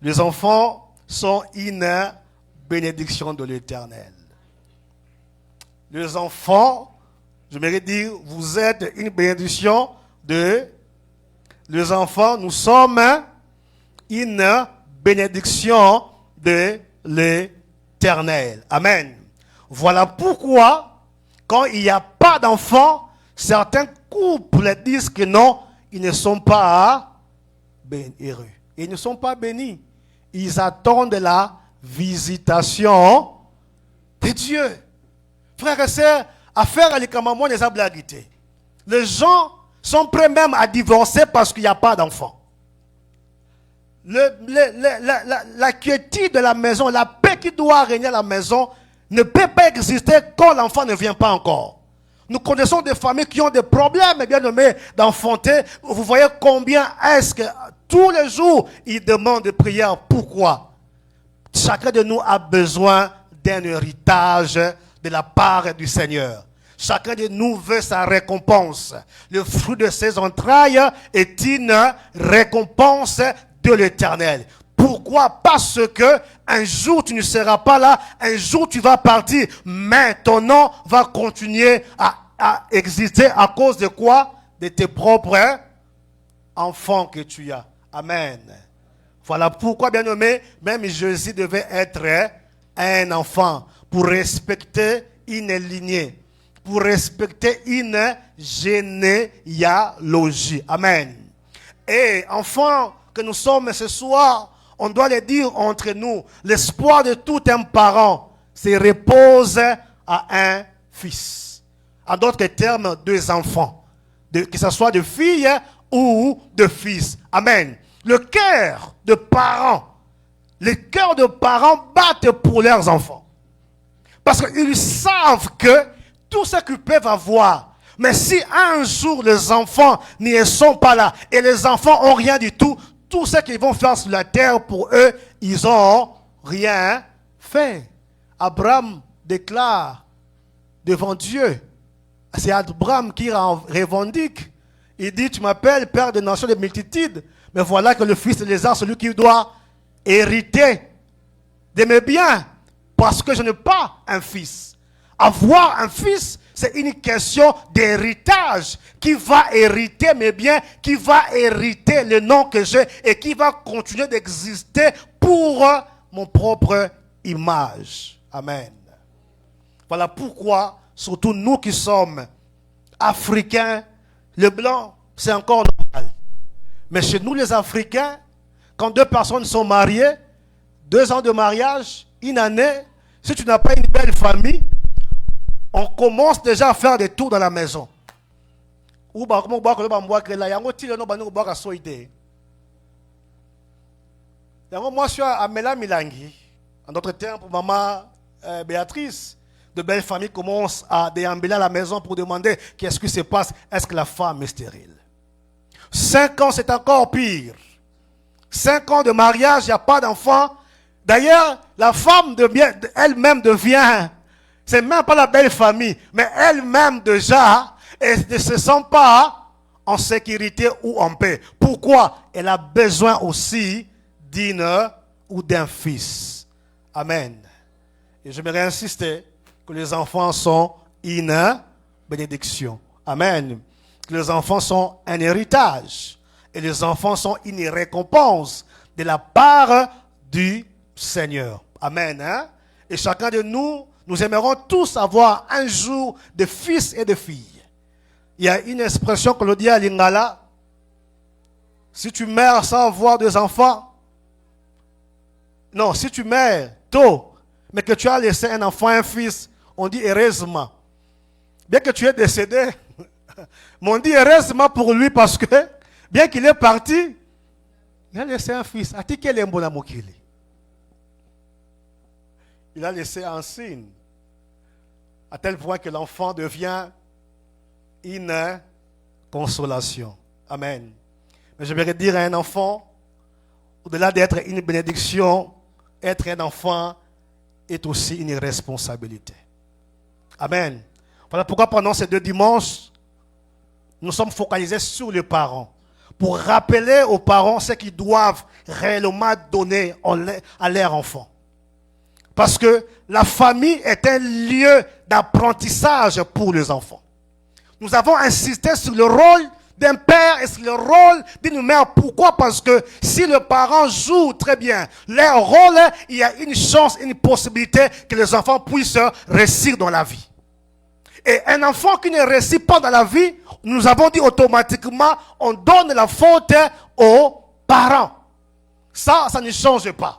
Les enfants sont une bénédiction de l'Éternel. Les enfants, je voudrais dire, vous êtes une bénédiction de... Les enfants, nous sommes une bénédiction de l'Éternel. Amen. Voilà pourquoi, quand il n'y a pas d'enfants, certains couples disent que non, ils ne sont pas heureux. Ils ne sont pas bénis. Ils attendent la visitation de Dieu. Frères et sœurs, affaire à l'écamamon des ablaguités. Les gens sont prêts même à divorcer parce qu'il n'y a pas d'enfants. La quiétude de la maison, la paix qui doit régner à la maison ne peut pas exister quand l'enfant ne vient pas encore. Nous connaissons des familles qui ont des problèmes, bien nommés, d'enfanter. Vous voyez combien est-ce que tous les jours ils demandent de prière. Pourquoi? Chacun de nous a besoin d'un héritage de la part du Seigneur. Chacun de nous veut sa récompense. Le fruit de ses entrailles est une récompense de l'Éternel. Pourquoi? Parce que un jour tu ne seras pas là, un jour tu vas partir, mais ton nom va continuer à exister à cause de quoi? De tes propres enfants que tu as. Amen. Voilà pourquoi, bien nommé, même Jésus devait être un enfant pour respecter une lignée, pour respecter une généalogie. Amen. Et enfants que nous sommes ce soir, on doit le dire entre nous, l'espoir de tout un parent se repose à un fils. En d'autres termes, deux enfants, que ce soit de filles ou de fils. Amen. Le cœur de parents, les cœurs de parents battent pour leurs enfants. Parce qu'ils savent que tout ce qu'ils peuvent avoir, mais si un jour les enfants n'y sont pas là, et les enfants n'ont rien du tout, tout ce qu'ils vont faire sur la terre pour eux, ils n'ont rien fait. Abraham déclare devant Dieu, c'est Abraham qui revendique. Il dit, tu m'appelles père de nations de multitudes, mais voilà que le fils de Lézard, celui qui doit hériter de mes biens, parce que je n'ai pas un fils. Avoir un fils, c'est une question d'héritage. Qui va hériter mes biens, qui va hériter le nom que j'ai et qui va continuer d'exister pour mon propre image. Amen. Voilà pourquoi, surtout nous qui sommes africains, le blanc, c'est encore normal. Mais chez nous les Africains, quand deux personnes sont mariées, 2 ans de mariage, une année, si tu n'as pas une belle famille, on commence déjà à faire des tours dans la maison. Moi, je suis à Mela Milangi. En d'autres termes, pour maman Béatrice, de belles familles commencent à déambuler à la maison pour demander qu'est-ce qui se passe. Est-ce que la femme est stérile? 5 ans, c'est encore pire. 5 ans de mariage, il n'y a pas d'enfant. D'ailleurs, la femme elle-même devient, c'est même pas la belle famille, mais elle-même déjà, elle ne se sent pas en sécurité ou en paix. Pourquoi? Elle a besoin aussi d'une ou d'un fils. Amen. Et j'aimerais insister que les enfants sont une bénédiction. Amen. Que les enfants sont un héritage. Et les enfants sont une récompense de la part du Seigneur. Amen. Hein? Et chacun de nous, nous aimerons tous avoir un jour de fils et de filles. Il y a une expression que l'on dit à Lingala. Si tu meurs sans avoir des enfants, non, si tu meurs tôt, mais que tu as laissé un enfant, un fils, on dit heureusement. Bien que tu es décédé, mais on dit heureusement pour lui parce que, bien qu'il est parti, il a laissé un fils. Il a laissé un signe, à tel point que l'enfant devient une consolation. Amen. Mais je vais dire à un enfant, au-delà d'être une bénédiction, être un enfant est aussi une responsabilité. Amen. Voilà pourquoi pendant ces 2 dimanches, nous sommes focalisés sur les parents. Pour rappeler aux parents ce qu'ils doivent réellement donner à leurs enfants. Parce que la famille est un lieu d'apprentissage pour les enfants. Nous avons insisté sur le rôle d'un père et sur le rôle d'une mère. Pourquoi? Parce que si le parent joue très bien leur rôle, il y a une chance, une possibilité que les enfants puissent réussir dans la vie. Et un enfant qui ne réussit pas dans la vie, nous avons dit automatiquement, on donne la faute aux parents. Ça ne change pas.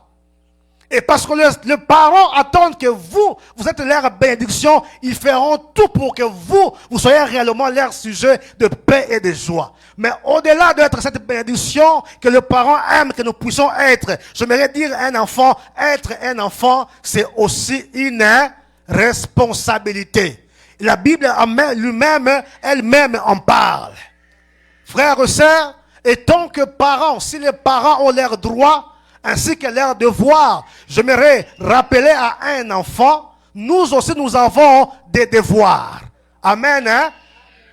Et parce que les parents attendent que vous êtes leur bénédiction, ils feront tout pour que vous soyez réellement leur sujet de paix et de joie. Mais au-delà d'être cette bénédiction que le parent aime que nous puissions être, j'aimerais dire un enfant, être un enfant, c'est aussi une responsabilité. La Bible elle-même en parle. Frères et sœurs, et tant que parents, si les parents ont leurs droits, ainsi que leurs devoirs, j'aimerais rappeler à un enfant, nous aussi nous avons des devoirs. Amen. Hein?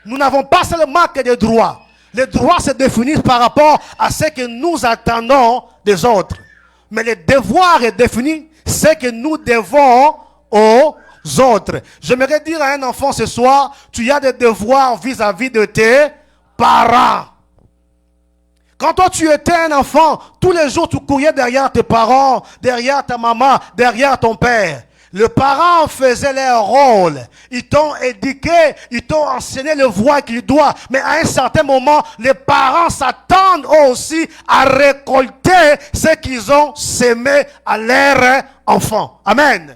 Nous n'avons pas seulement que des droits. Les droits se définissent par rapport à ce que nous attendons des autres. Mais les devoirs est défini ce que nous devons aux autres. J'aimerais dire à un enfant ce soir, tu as des devoirs vis-à-vis de tes parents. Quand toi tu étais un enfant, tous les jours tu courais derrière tes parents, derrière ta maman, derrière ton père. Les parents faisaient leur rôle. Ils t'ont éduqué, ils t'ont enseigné le voie qu'ils doivent. Mais à un certain moment, les parents s'attendent aussi à récolter ce qu'ils ont sémé à leurs enfants. Amen.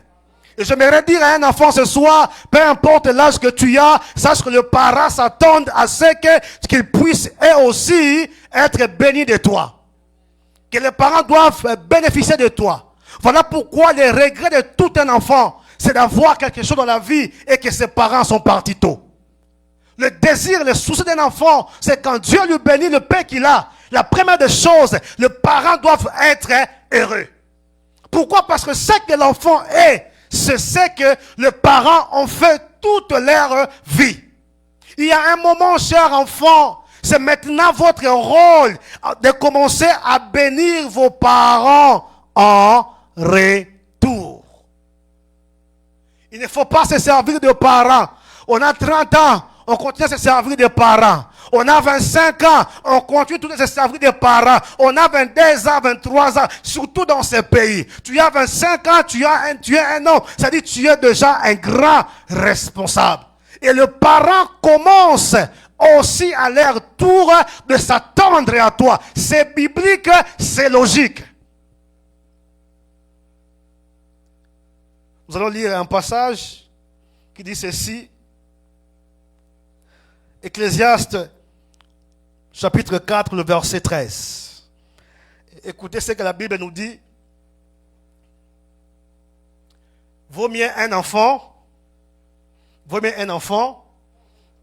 Et j'aimerais dire à un enfant ce soir, peu importe l'âge que tu as, sache que les parents s'attendent à ce qu'ils puissent eux aussi être bénis de toi. Que les parents doivent bénéficier de toi. Voilà pourquoi les regrets de tout un enfant, c'est d'avoir quelque chose dans la vie et que ses parents sont partis tôt. Le désir, le souci d'un enfant, c'est quand Dieu lui bénit le pain qu'il a. La première des choses, les parents doivent être heureux. Pourquoi? Parce que ce que l'enfant est, c'est ce que les parents ont fait toute leur vie. Il y a un moment, cher enfant, c'est maintenant votre rôle de commencer à bénir vos parents en retour. Il ne faut pas se servir de parents. On a 30 ans, on continue à se servir de parents. On a 25 ans, on continue toujours à se servir de parents. On a 22 ans, 23 ans, surtout dans ces pays. Tu as 25 ans, tu es un homme. C'est-à-dire tu es déjà un grand responsable. Et le parent commence aussi à leur tour de s'attendre à toi. C'est biblique, c'est logique. Nous allons lire un passage qui dit ceci. Ecclésiaste, chapitre 4, le verset 13. Écoutez ce que la Bible nous dit. Vaut mieux un enfant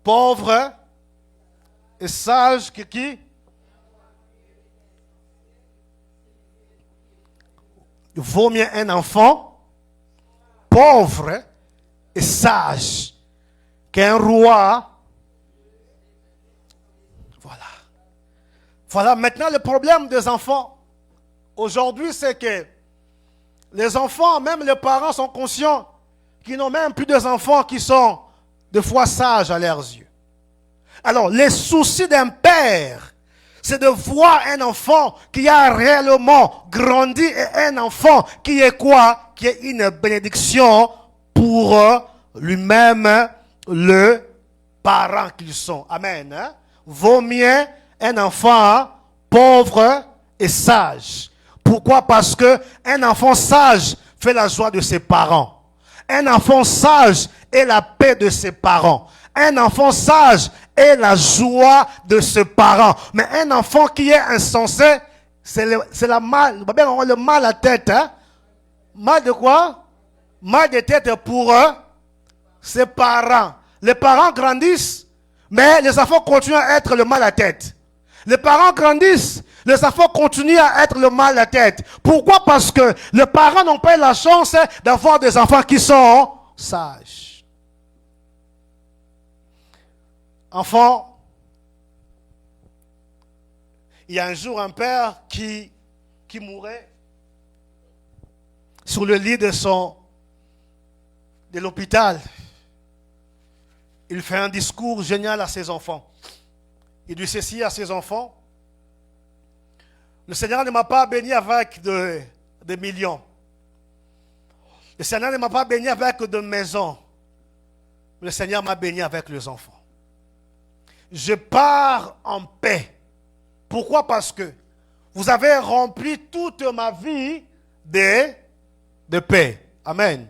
pauvre et sage que qui? Vaut mieux un enfant pauvre et sage qu'un roi. Voilà maintenant le problème des enfants. Aujourd'hui, c'est que les enfants, même les parents sont conscients qu'ils n'ont même plus des enfants qui sont des fois sages à leurs yeux. Alors, les soucis d'un père, c'est de voir un enfant qui a réellement grandi et un enfant qui est quoi? Qui est une bénédiction pour lui-même, le parent qu'ils sont. Amen. Hein? Vaut mieux un enfant pauvre et sage. Pourquoi? Parce que un enfant sage fait la joie de ses parents. Un enfant sage est la paix de ses parents. Un enfant sage est la joie de ses parents. Mais un enfant qui est insensé, c'est le mal à tête. Hein? Mal de quoi? Mal de tête pour ses parents. Les parents grandissent, mais les enfants continuent à être le mal à tête. Les parents grandissent, les enfants continuent à être le mal à tête. Pourquoi? Parce que les parents n'ont pas eu la chance d'avoir des enfants qui sont sages. Enfant, il y a un jour un père qui mourait sur le lit de l'hôpital. Il fait un discours génial à ses enfants. Il dit ceci à ses enfants. Le Seigneur ne m'a pas béni avec des millions. Le Seigneur ne m'a pas béni avec de maisons. Le Seigneur m'a béni avec les enfants. Je pars en paix. Pourquoi? Parce que vous avez rempli toute ma vie de paix. Amen.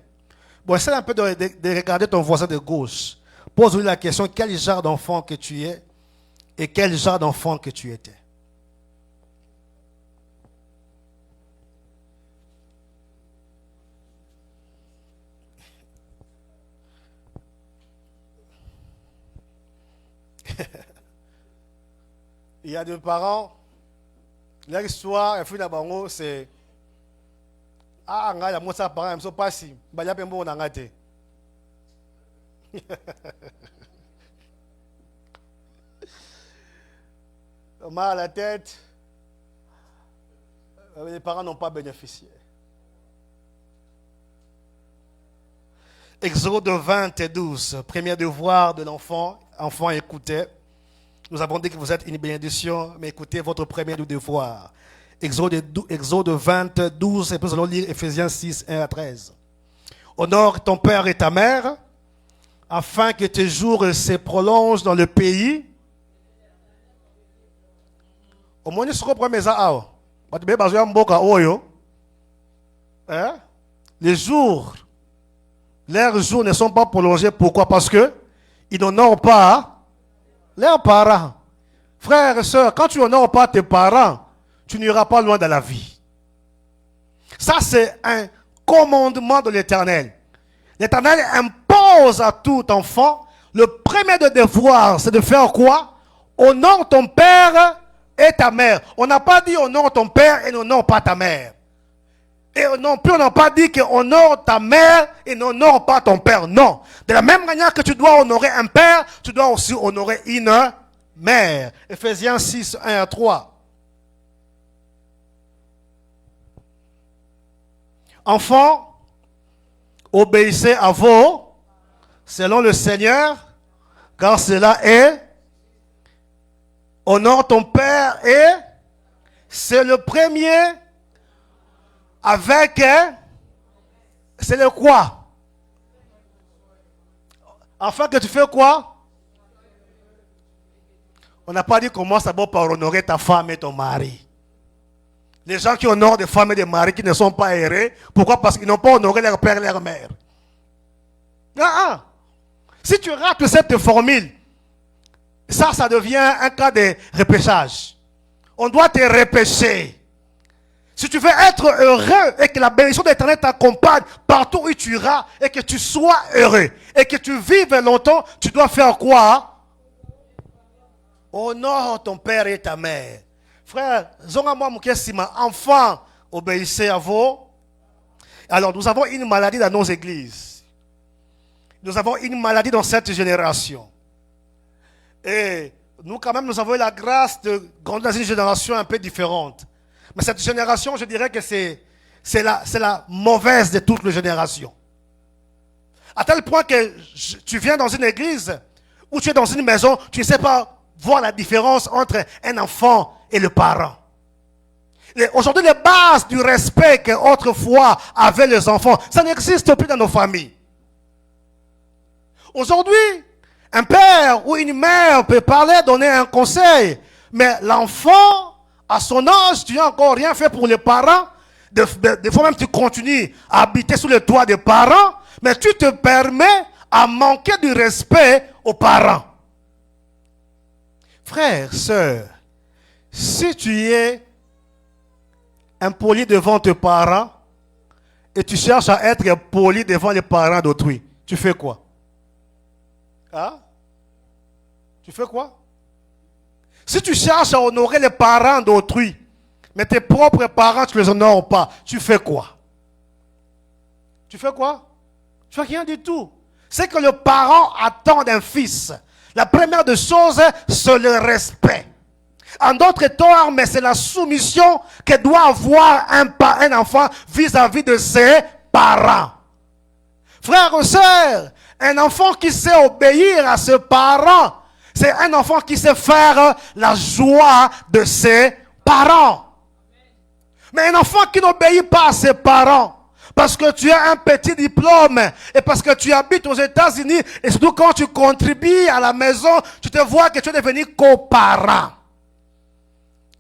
Bon, essaie un peu de regarder ton voisin de gauche. Pose-lui la question, quel genre d'enfant que tu es et quel genre d'enfant que tu étais. Il y a des parents, leur histoire, c'est ah, nga ya mosa parents, ils sont pas si, bah ya pembo na ngate. Mal à la tête, les parents n'ont pas bénéficié. Exode 20 et 12, premier devoir de l'enfant, enfant écoutait. Nous avons dit que vous êtes une bénédiction, mais écoutez votre premier devoir. Exode 20, 12, et puis nous allons lire Ephésiens 6, 1 à 13. Honore ton père et ta mère, afin que tes jours se prolongent dans le pays. Au moins, ce qu'on mes les jours, leurs jours ne sont pas prolongés. Pourquoi? Parce que ils n'honorent pas leurs parents. Frères et sœurs, quand tu n'honores pas tes parents, tu n'iras pas loin dans la vie. Ça, c'est un commandement de l'Éternel. L'Éternel impose à tout enfant, le premier de devoir, c'est de faire quoi? Honore ton père et ta mère. On n'a pas dit honore ton père et n'honore pas ta mère. Et non plus, on n'a pas dit que honore ta mère et n'honore pas ton père. Non. De la même manière que tu dois honorer un père, tu dois aussi honorer une mère. Ephésiens 6, 1 à 3. Enfants, obéissez à vous, selon le Seigneur, car cela est. Honore ton père et c'est le premier avec. C'est le quoi? Afin que tu fais quoi? On n'a pas dit commence d'abord par honorer ta femme et ton mari. Les gens qui honorent des femmes et des maris qui ne sont pas errés, pourquoi? Parce qu'ils n'ont pas honoré leur père et leur mère. Si tu rates cette formule, ça devient un cas de repêchage. On doit te repêcher. Si tu veux être heureux et que la bénédiction de l'Éternel t'accompagne partout où tu iras et que tu sois heureux et que tu vives longtemps, tu dois faire quoi? Honore ton père et ta mère. Frère, enfants, obéissez à vous. Alors, nous avons une maladie dans nos églises. Nous avons une maladie dans cette génération. Et nous, quand même, nous avons eu la grâce de grandir dans une génération un peu différente. Mais cette génération, je dirais que c'est la mauvaise de toutes les générations. À tel point que tu viens dans une église ou tu es dans une maison, tu ne sais pas voir la différence entre un enfant et le parent. Aujourd'hui, les bases du respect qu'autrefois avaient les enfants, ça n'existe plus dans nos familles. Aujourd'hui, un père ou une mère peut parler, donner un conseil, mais l'enfant, à son âge, tu n'as encore rien fait pour les parents. Des fois même, tu continues à habiter sous le toit des parents, mais tu te permets à manquer du respect aux parents. Frère, sœur, si tu es impoli devant tes parents et tu cherches à être poli devant les parents d'autrui, tu fais quoi? Tu fais quoi? Si tu cherches à honorer les parents d'autrui, mais tes propres parents, tu ne les honores pas, tu fais quoi? Tu fais quoi? Tu fais rien du tout. C'est que le parent attend d'un fils. La première des choses, c'est le respect. En d'autres termes, c'est la soumission que doit avoir un enfant vis-à-vis de ses parents. Frères et sœurs, un enfant qui sait obéir à ses parents, c'est un enfant qui sait faire la joie de ses parents. Mais un enfant qui n'obéit pas à ses parents, parce que tu as un petit diplôme et parce que tu habites aux États-Unis, et surtout quand tu contribues à la maison, tu te vois que tu es devenu coparent.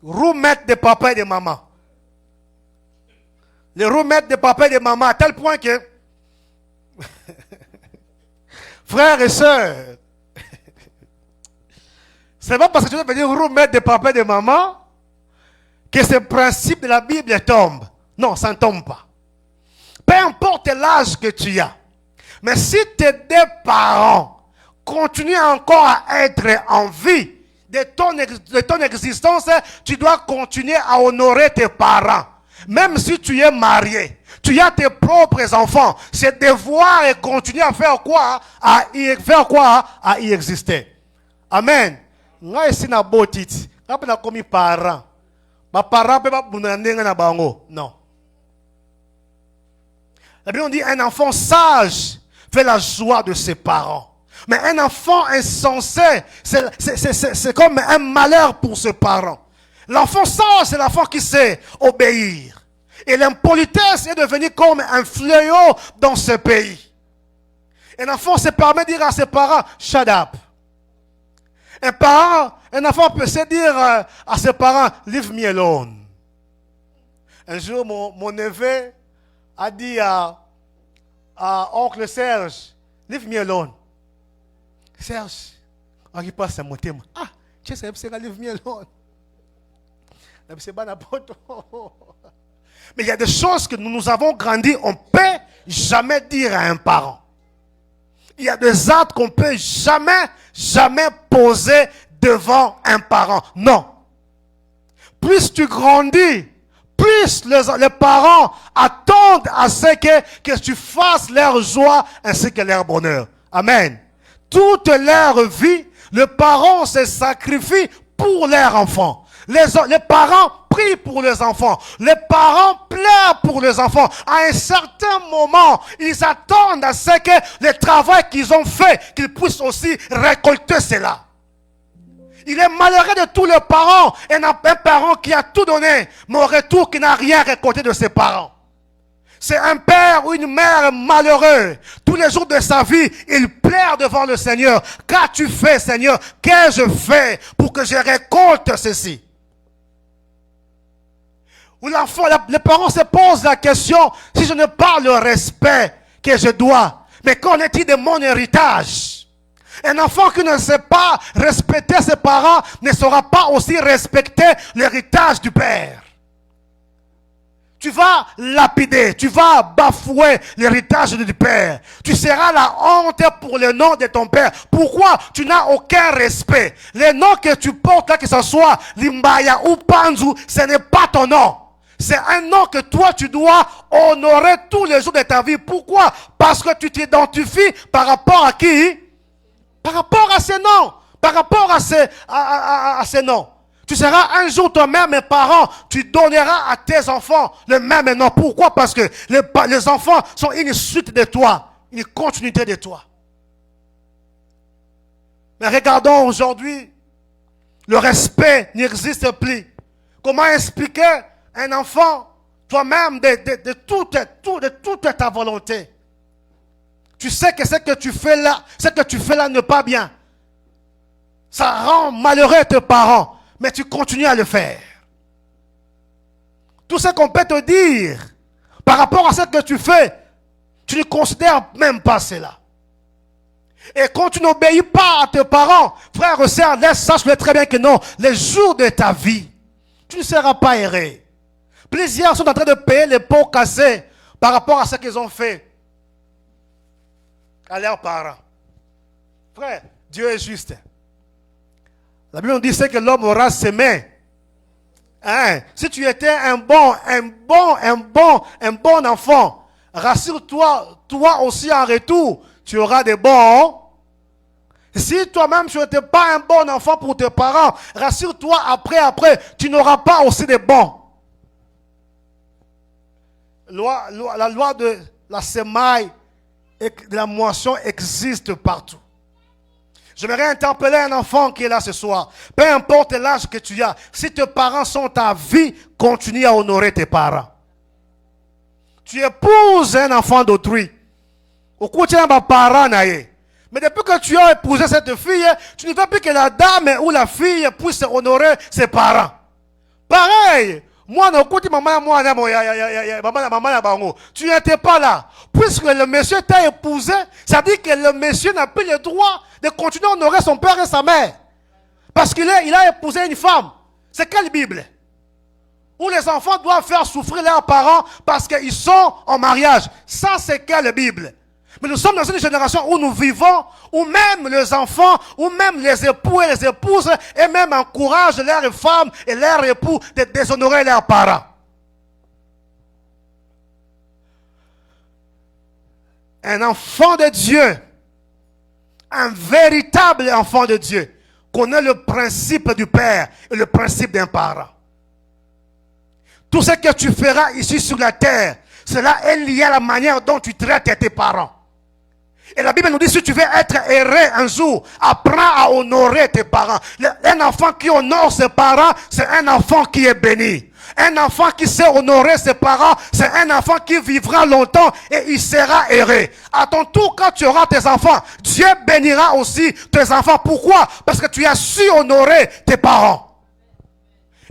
Roommate de papa et de maman. Les roommates de papa et de maman, à tel point que frères et sœurs, c'est pas parce que tu es devenu roommate de papa et de maman que ce principe de la Bible tombe. Non, ça ne tombe pas. Peu importe l'âge que tu as. Mais si tes deux parents continuent encore à être en vie de ton existence, tu dois continuer à honorer tes parents. Même si tu es marié, tu as tes propres enfants, c'est devoir et continuer à faire quoi? À y exister. Amen. Nga esi na botiti, nga na komi parent. Ba parent pe ba bunandenga na bango. Non. La Bible dit un enfant sage fait la joie de ses parents. Mais un enfant insensé, c'est comme un malheur pour ses parents. L'enfant sage, c'est l'enfant qui sait obéir. Et l'impolitesse est devenue comme un fléau dans ce pays. Un enfant se permet de dire à ses parents, shut up. Un enfant peut se dire à ses parents, leave me alone. Un jour, mon neveu a dit à oncle Serge, leave me alone. Serge, on y passe à mon thème. Ah, tu sais, c'est leave me alone. Mais il y a des choses que nous avons grandi, on ne peut jamais dire à un parent. Il y a des actes qu'on ne peut jamais poser devant un parent. Non. Plus tu grandis, plus les parents attendent à ce que tu fasses leur joie ainsi que leur bonheur. Amen. Toute leur vie, les parents se sacrifient pour leurs enfants. Les parents prient pour les enfants. Les parents pleurent pour les enfants. À un certain moment, ils attendent à ce que le travail qu'ils ont fait, qu'ils puissent aussi récolter cela. Il est malheureux de tous les parents. Un parent qui a tout donné, mais au retour qui n'a rien récolté de ses parents. C'est un père ou une mère malheureux. Tous les jours de sa vie, il pleure devant le Seigneur. Qu'as-tu fait, Seigneur? Qu'ai-je fait pour que je récolte ceci? Où les parents se posent la question, si je n'ai pas le respect que je dois, mais qu'en est-il de mon héritage? Un enfant qui ne sait pas respecter ses parents ne saura pas aussi respecter l'héritage du père. Tu vas lapider, tu vas bafouer l'héritage du père. Tu seras la honte pour le nom de ton père. Pourquoi tu n'as aucun respect? Le nom que tu portes, là, que ce soit Limbaya ou Panzu, ce n'est pas ton nom. C'est un nom que toi tu dois honorer tous les jours de ta vie. Pourquoi? Parce que tu t'identifies par rapport à qui? Par rapport à ces noms. Par rapport à ces noms. Tu seras un jour toi-même un parent, tu donneras à tes enfants le même nom. Pourquoi? Parce que les enfants sont une suite de toi, une continuité de toi. Mais regardons aujourd'hui, le respect n'existe plus. Comment expliquer un enfant, toi-même, de toute ta volonté? Tu sais que ce que tu fais là n'est pas bien. Ça rend malheureux tes parents. Mais tu continues à le faire. Tout ce qu'on peut te dire par rapport à ce que tu fais, tu ne considères même pas cela. Et quand tu n'obéis pas à tes parents, frère et sœur, sache-le très bien que non, les jours de ta vie, tu ne seras pas erré. Plusieurs sont en train de payer les pots cassés par rapport à ce qu'ils ont fait à leurs parents. Frère, Dieu est juste. La Bible nous dit que l'homme aura semé. Hein? Si tu étais un bon enfant, rassure-toi, toi aussi en retour, tu auras des bons. Si toi-même tu n'étais pas un bon enfant pour tes parents, rassure-toi, après, tu n'auras pas aussi des bons. La loi de la semaille et de la moisson existe partout. J'aimerais interpeller un enfant qui est là ce soir. Peu importe l'âge que tu as, si tes parents sont à vie, continue à honorer tes parents. Tu épouses un enfant d'autrui. Au quotidien, mais depuis que tu as épousé cette fille, tu ne veux plus que la dame ou la fille puisse honorer ses parents. Pareil. Moi, tu n'étais pas là. Puisque le monsieur t'a épousé, ça dit que le monsieur n'a plus le droit de continuer à honorer son père et sa mère. Parce qu'il a épousé une femme. C'est quelle Bible? Où les enfants doivent faire souffrir leurs parents parce qu'ils sont en mariage. Ça, c'est quelle Bible? Mais nous sommes dans une génération où nous vivons, où même les enfants, où même les époux et les épouses, et même encouragent leurs femmes et leurs époux de déshonorer leurs parents. Un enfant de Dieu, un véritable enfant de Dieu, connaît le principe du père et le principe d'un parent. Tout ce que tu feras ici sur la terre, cela est lié à la manière dont tu traites tes parents. Et la Bible nous dit, si tu veux être heureux un jour, apprends à honorer tes parents. Un enfant qui honore ses parents, c'est un enfant qui est béni. Un enfant qui sait honorer ses parents, c'est un enfant qui vivra longtemps et il sera heureux. À ton tour, quand tu auras tes enfants, Dieu bénira aussi tes enfants. Pourquoi? Parce que tu as su honorer tes parents.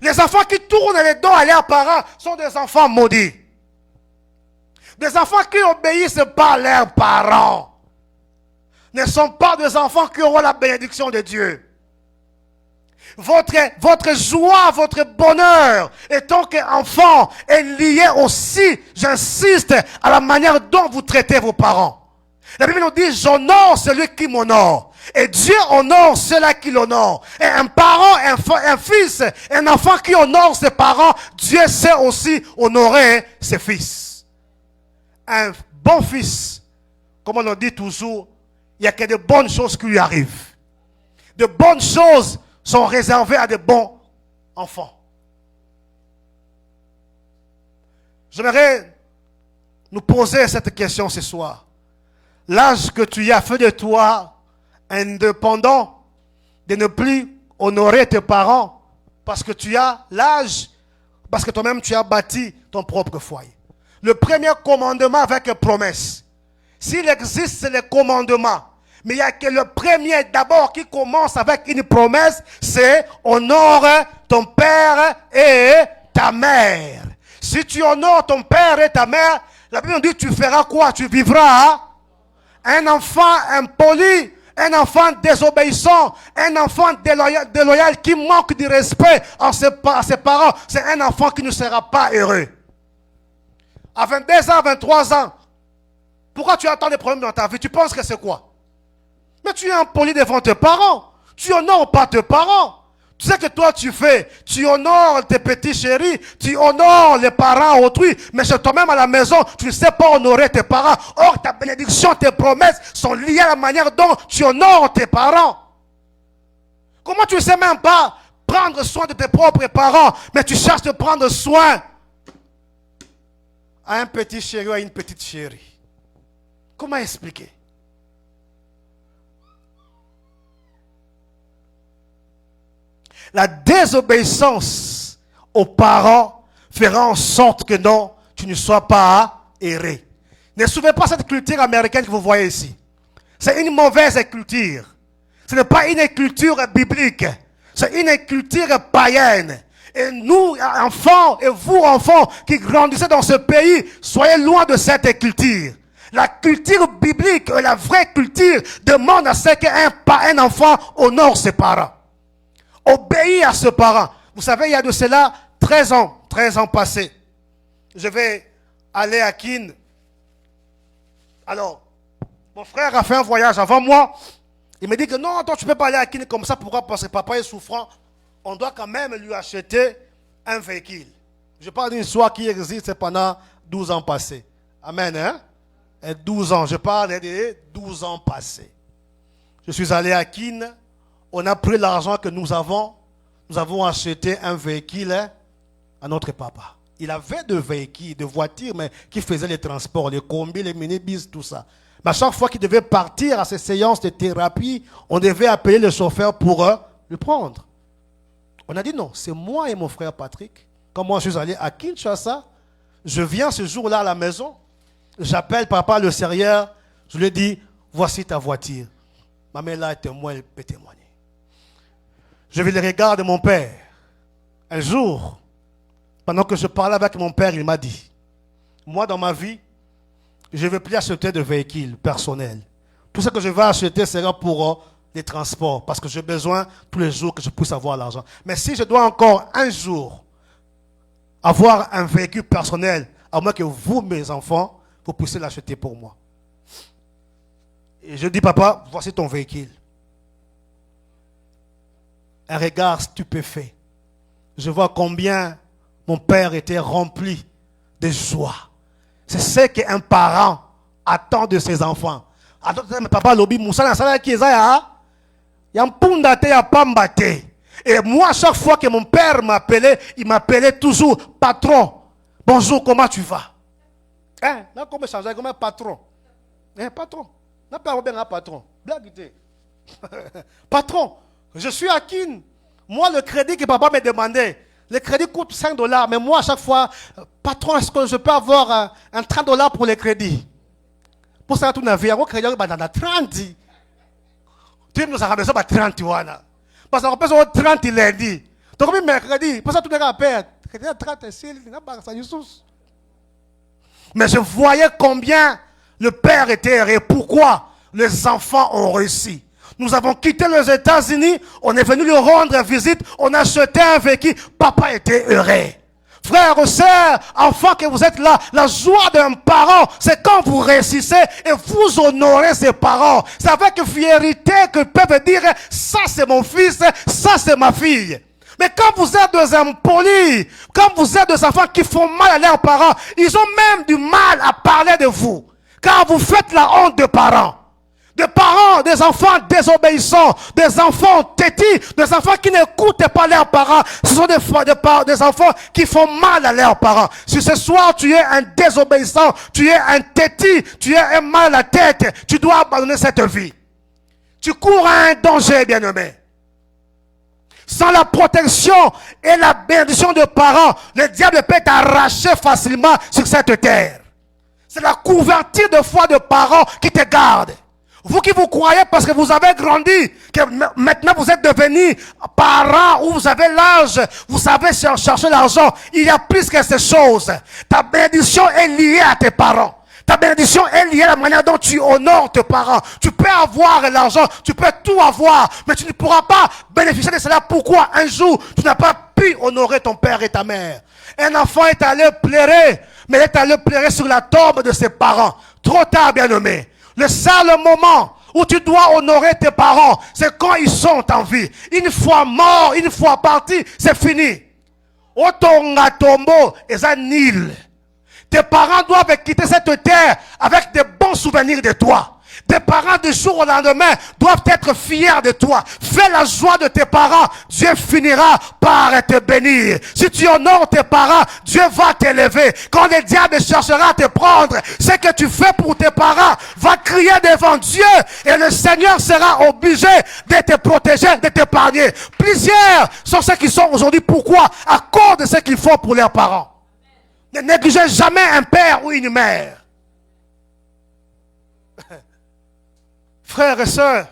Les enfants qui tournent les dos à leurs parents sont des enfants maudits. Des enfants qui obéissent pas à leurs parents ne sont pas des enfants qui auront la bénédiction de Dieu. Votre joie, votre bonheur, en tant qu'enfant, est lié aussi, j'insiste, à la manière dont vous traitez vos parents. La Bible nous dit, j'honore celui qui m'honore. Et Dieu honore ceux-là qui l'honorent. Et un parent, un fils, un enfant qui honore ses parents, Dieu sait aussi honorer ses fils. Un bon fils, comme on le dit toujours, il n'y a que de bonnes choses qui lui arrivent. De bonnes choses sont réservées à de bons enfants. J'aimerais nous poser cette question ce soir. L'âge que tu as fait de toi indépendant de ne plus honorer tes parents parce que tu as l'âge, parce que toi-même tu as bâti ton propre foyer. Le premier commandement avec promesse. S'il existe les commandements, mais il n'y a que le premier d'abord qui commence avec une promesse, c'est honore ton père et ta mère. Si tu honores ton père et ta mère, la Bible dit tu feras quoi? Tu vivras. Un enfant impoli, un enfant désobéissant, un enfant déloyal qui manque de respect à ses parents, c'est un enfant qui ne sera pas heureux. À 22 ans, 23 ans, pourquoi tu as tant de problèmes dans ta vie? Tu penses que c'est quoi? Mais tu es impoli devant tes parents. Tu honores pas tes parents. Tu sais que toi tu fais, tu honores tes petits chéris, tu honores les parents autrui, mais chez toi-même à la maison, tu ne sais pas honorer tes parents. Or, ta bénédiction, tes promesses sont liées à la manière dont tu honores tes parents. Comment tu ne sais même pas prendre soin de tes propres parents, mais tu cherches de prendre soin à un petit chéri ou à une petite chérie? Comment expliquer? La désobéissance aux parents fera en sorte que non, tu ne sois pas erré. Ne suivez pas cette culture américaine que vous voyez ici. C'est une mauvaise culture. Ce n'est pas une culture biblique. C'est une culture païenne. Et nous, enfants, et vous, enfants, qui grandissez dans ce pays, soyez loin de cette culture. La culture biblique, la vraie culture, demande à ce qu'un enfant honore ses parents. Obéis à ses parents. Vous savez, il y a de cela 13 ans passés. Je vais aller à Kin. Alors, mon frère a fait un voyage avant moi. Il me dit que non, toi tu ne peux pas aller à Kin comme ça. Pourquoi? Parce que papa est souffrant. On doit quand même lui acheter un véhicule. Je parle d'une histoire qui existe pendant 12 ans passés. Amen, hein? Et 12 ans, je parle de 12 ans passés. Je suis allé à Kin. On a pris l'argent que nous avons acheté un véhicule à notre papa. Il avait deux véhicules, deux voitures, mais qui faisaient les transports, les combis, les minibus, tout ça. Mais à chaque fois qu'il devait partir à ces séances de thérapie, on devait appeler le chauffeur pour le prendre. On a dit non, c'est moi et mon frère Patrick. Quand moi je suis allé à Kinshasa, je viens ce jour-là à la maison, j'appelle papa le serrurier, je lui dis, voici ta voiture. Ma mère là est témoin, elle peut témoigner. Je vais le regard de mon père. Un jour, pendant que je parlais avec mon père, il m'a dit, moi dans ma vie, je ne vais plus acheter de véhicules personnels. Tout ce que je vais acheter sera pour les transports, parce que j'ai besoin tous les jours que je puisse avoir l'argent. Mais si je dois encore un jour avoir un véhicule personnel, à moins que vous, mes enfants, vous puissiez l'acheter pour moi. Et je dis, papa, voici ton véhicule. Un regard stupéfait. Je vois combien mon père était rempli de joie. C'est ce qu'un parent attend de ses enfants. Papa lobi Moussa na sala qui ya punda te ya pamba te. Et moi, chaque fois que mon père m'appelait, il m'appelait toujours patron. Bonjour, comment tu vas? Hein? Là, comment changer comme un patron? Patron. N'a pas bien un patron. Blague. Patron, je suis à Kin. Moi, le crédit que papa me demandait, le crédit coûte $5. Mais moi, à chaque fois, patron, est-ce que je peux avoir un $30 pour le crédit? Pour ça, tout n'a vu. Un crédit, il y a 30. Tu nous as besoin de 30. Parce qu'on peut 30 lundi. Donc, mercredi, pour ça, tout le monde perd. Crédit 30, mais je voyais combien le père était heureux. Pourquoi les enfants ont réussi? Nous avons quitté les États-Unis, on est venu lui rendre visite, on a acheté un véhicule, papa était heureux. Frères et sœurs, enfants que vous êtes là, la joie d'un parent, c'est quand vous réussissez et vous honorez ses parents. C'est avec fierté que peuvent dire, ça c'est mon fils, ça c'est ma fille. Mais quand vous êtes des impolis, quand vous êtes des enfants qui font mal à leurs parents, ils ont même du mal à parler de vous. Car vous faites la honte des parents. Des parents, des enfants désobéissants, des enfants têtis, des enfants qui n'écoutent pas leurs parents. Ce sont des enfants qui font mal à leurs parents. Si ce soir tu es un désobéissant, tu es un têti, tu es un mal à la tête, tu dois abandonner cette vie. Tu cours à un danger, bien-aimé. Sans la protection et la bénédiction de parents, le diable peut t'arracher facilement sur cette terre. C'est la couverture de foi de parents qui te garde. Vous qui vous croyez parce que vous avez grandi, que maintenant vous êtes devenus parents ou vous avez l'âge, vous savez chercher l'argent. Il y a plus que ces choses. Ta bénédiction est liée à tes parents. Ta bénédiction est liée à la manière dont tu honores tes parents. Tu peux avoir l'argent, tu peux tout avoir, mais tu ne pourras pas bénéficier de cela. Pourquoi? Un jour, tu n'as pas pu honorer ton père et ta mère. Un enfant est allé pleurer, mais il est allé pleurer sur la tombe de ses parents. Trop tard, bien-aimé. Le seul moment où tu dois honorer tes parents, c'est quand ils sont en vie. Une fois morts, une fois partis, c'est fini. Otonga tombo et ça nil. Tes parents doivent quitter cette terre avec de bons souvenirs de toi. Tes parents du jour au lendemain doivent être fiers de toi. Fais la joie de tes parents. Dieu finira par te bénir. Si tu honores tes parents, Dieu va t'élever. Quand le diable cherchera à te prendre, ce que tu fais pour tes parents va crier devant Dieu. Et le Seigneur sera obligé de te protéger, de t'épargner. Plusieurs sont ceux qui sont aujourd'hui. Pourquoi? À cause de ce qu'ils font pour leurs parents. Ne négligez jamais un père ou une mère. Frères et sœurs,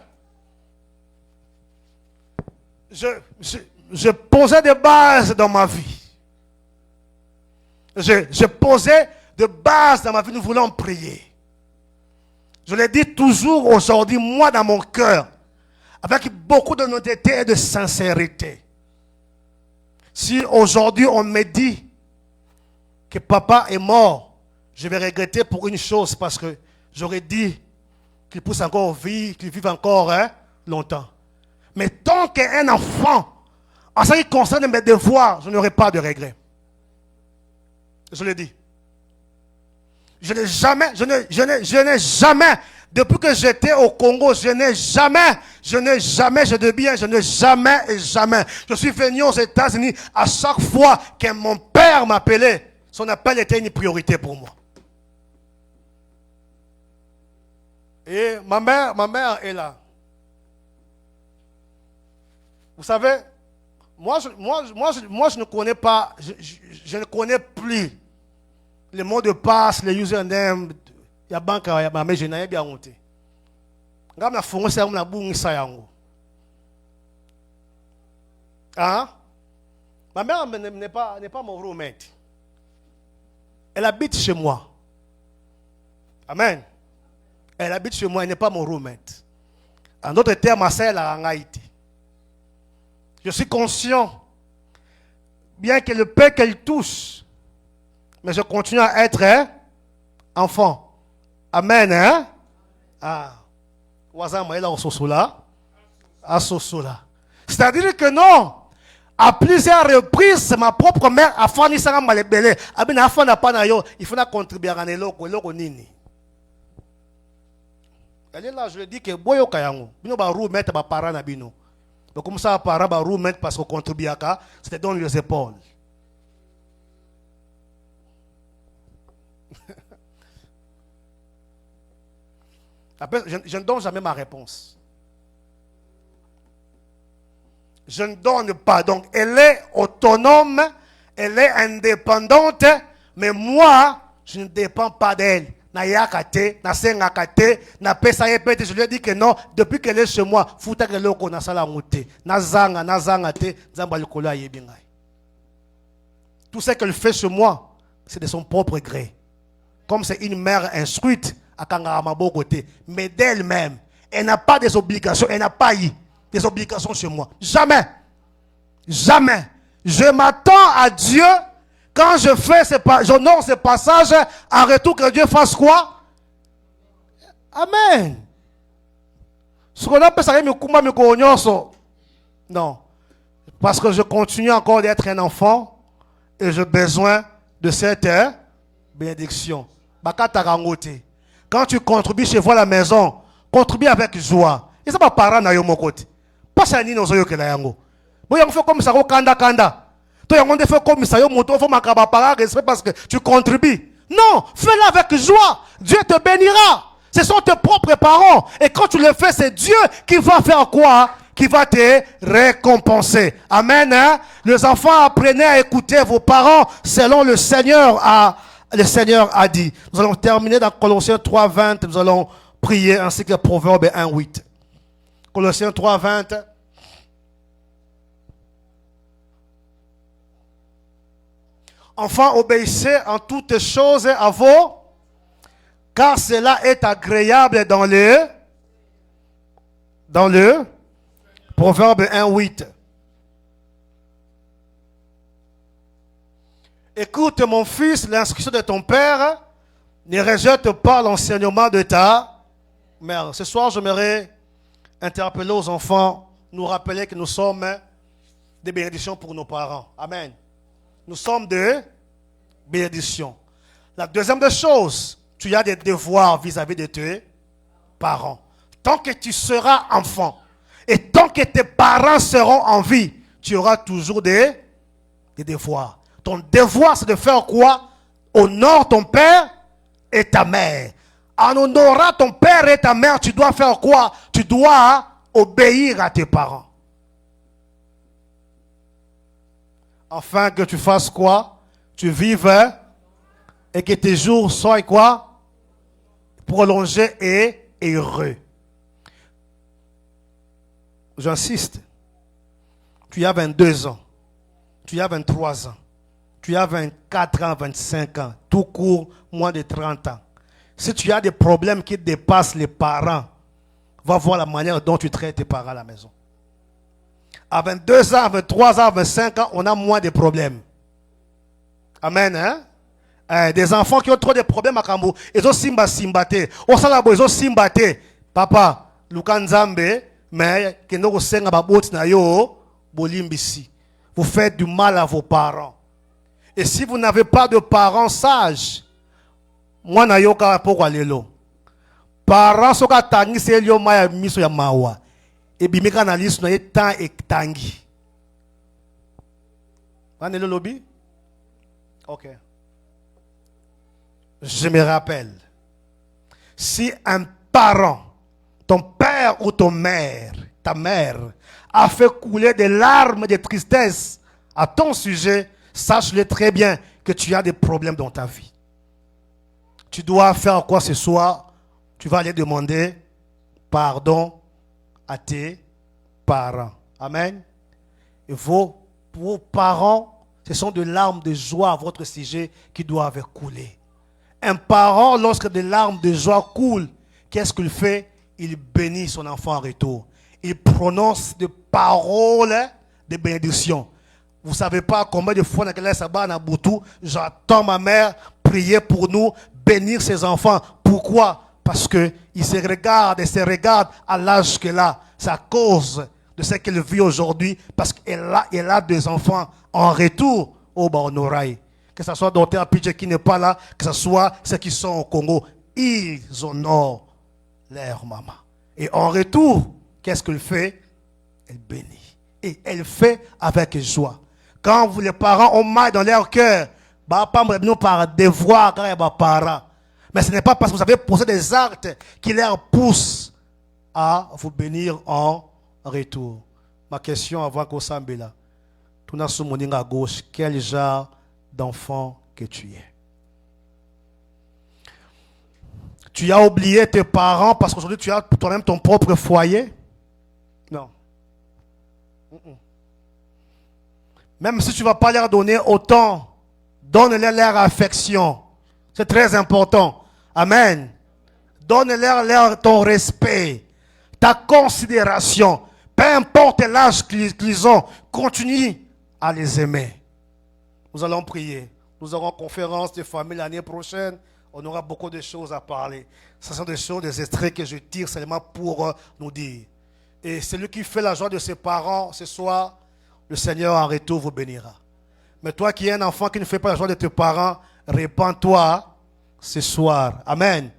je posais des bases dans ma vie. Je posais des bases dans ma vie. Nous voulons prier. Je l'ai dit toujours aujourd'hui, moi dans mon cœur, avec beaucoup d'honnêteté et de sincérité. Si aujourd'hui on me dit que papa est mort, je vais regretter pour une chose, parce que j'aurais dit qu'il puisse encore vivre, qu'il vive encore longtemps. Mais tant qu'un enfant, en ce qui concerne mes devoirs, je n'aurai pas de regret. Je le dis. Je n'ai jamais, depuis que j'étais au Congo, je n'ai jamais, je suis venu aux États-Unis à chaque fois que mon père m'appelait, son appel était une priorité pour moi. Et ma mère est là. Vous savez, moi je ne connais pas, je ne connais plus les mots de passe, les username. Il y a banque, il y a ma mère, je n'ai bien honte. Quand on a fait ça, on a boum ça yango. Hein? Ma mère n'est pas mon roommate. Elle habite chez moi. Amen. Elle habite chez moi, elle n'est pas mon roommate. En d'autres termes, ma sœur, elle a en Haïti. Je suis conscient, bien que le peu qu'elle touche, mais je continue à être enfant. Amen. Hein? Ah. C'est-à-dire que non, à plusieurs reprises, ma propre mère a fait ça malébélé. Il faut contribuer à nini. Elle est là, je lui dis que boyo kayango, bino ba roommate ba parents na bino. Donc comme ça parents ba roommate parce qu'on contribue à ça, c'était dans les épaules. Je ne donne jamais ma réponse. Je ne donne pas. Donc, elle est autonome, elle est indépendante, mais moi, je ne dépends pas d'elle. Je lui ai dit que non, depuis qu'elle est chez moi, tout ce qu'elle fait chez moi, c'est de son propre gré. Comme c'est une mère instruite, mais d'elle-même, elle n'a pas des obligations, elle n'a pas eu des obligations chez moi. Jamais. Jamais. Je m'attends à Dieu. Quand je fais j'honore ce passage, en retour que Dieu fasse quoi? Amen. Non. Parce que je continue encore d'être un enfant et j'ai besoin de cette bénédiction. Quand tu contribues chez vous à la maison, contribue avec joie. Et ça va parler dans mon côté. Pas ça ni nos yeux que la yango. Bon, on fait comme ça au kanda. Toi, on fait comme ça au moto, faut m'accabar respect parce que tu contribues. Non, fais-le avec joie. Dieu te bénira. Ce sont tes propres parents. Et quand tu le fais, c'est Dieu qui va faire quoi? Qui va te récompenser. Amen. Hein? Les enfants, apprenez à écouter vos parents selon le Seigneur a dit. Nous allons terminer dans Colossiens 3:20. Nous allons prier ainsi que Proverbe 1:8. Colossiens 3:20. Enfin, obéissez en toutes choses à vous, car cela est agréable dans le Proverbe 1:8. Écoute mon fils, l'instruction de ton père, ne rejette pas l'enseignement de ta mère. Ce soir, j'aimerais interpeller aux enfants, nous rappeler que nous sommes des bénédictions pour nos parents. Amen. Nous sommes de bénédictions. La deuxième des choses, tu as des devoirs vis-à-vis de tes parents. Tant que tu seras enfant et tant que tes parents seront en vie, tu auras toujours des devoirs. Ton devoir, c'est de faire quoi? Honore ton père et ta mère. En honorant ton père et ta mère, tu dois faire quoi? Tu dois obéir à tes parents. Afin que tu fasses quoi? Tu vives et que tes jours soient quoi? Prolongés et heureux. J'insiste. Tu as 22 ans. Tu as 23 ans. Tu as 24 ans, 25 ans. Tout court, moins de 30 ans. Si tu as des problèmes qui dépassent les parents, va voir la manière dont tu traites tes parents à la maison. À 22 ans, à 23 ans, à 25 ans, on a moins de problèmes. Amen. Hein? Des enfants qui ont trop de problèmes à Kambo, ils ont simbate. Au salabo, ils ont simbate. Papa, Lukanzambe, mais que nous senga baboti na yo bolimbisi. Vous faites du mal à vos parents. Et si vous n'avez pas de parents sages, moi na yo ka poko lelo. Parents soka tangi se yo maya miso ya mawa. Et bimika na lisu na etan ektangi. Wane le lobby? Ok. Je me rappelle. Si un parent, ton père ou ta mère, a fait couler des larmes de tristesse à ton sujet, sache-le très bien que tu as des problèmes dans ta vie. Tu dois faire quoi ce soir? Tu vas aller demander pardon à tes parents. Amen. Et vos parents, ce sont des larmes de joie à votre sujet qui doivent couler. Un parent, lorsque des larmes de joie coulent, qu'est-ce qu'il fait? Il bénit son enfant en retour. Il prononce des paroles de bénédiction. Vous ne savez pas combien de fois j'entends ma mère prier pour nous, bénir ses enfants. Pourquoi? Parce qu'il se regarde à l'âge qu'elle a. C'est à cause de ce qu'elle vit aujourd'hui, parce qu'elle a des enfants en retour au Baonoraï. Que ce soit Dr. Pidgey qui n'est pas là, que ce soit ceux qui sont au Congo, ils honorent leur maman. Et en retour, qu'est-ce qu'elle fait? Elle bénit. Et elle fait avec joie. Quand les parents ont mal dans leur cœur, pas par devoir quand les parents. Mais ce n'est pas parce que vous avez posé des actes qui les poussent à vous bénir en retour. Ma question avant qu'on s'en là. Tout dans ce monde à gauche, quel genre d'enfant que tu es? Tu as oublié tes parents parce qu'aujourd'hui tu as toi-même ton propre foyer? Non. Même si tu ne vas pas leur donner autant, donne-leur leur affection. C'est très important. Amen. Donne-leur ton respect, ta considération. Peu importe l'âge qu'ils ont, continue à les aimer. Nous allons prier. Nous aurons conférence de famille l'année prochaine. On aura beaucoup de choses à parler. Ce sont des choses, des extraits que je tire seulement pour nous dire. Et celui qui fait la joie de ses parents ce soir, le Seigneur en retour vous bénira. Mais toi qui es un enfant qui ne fait pas la joie de tes parents, répands-toi ce soir. Amen.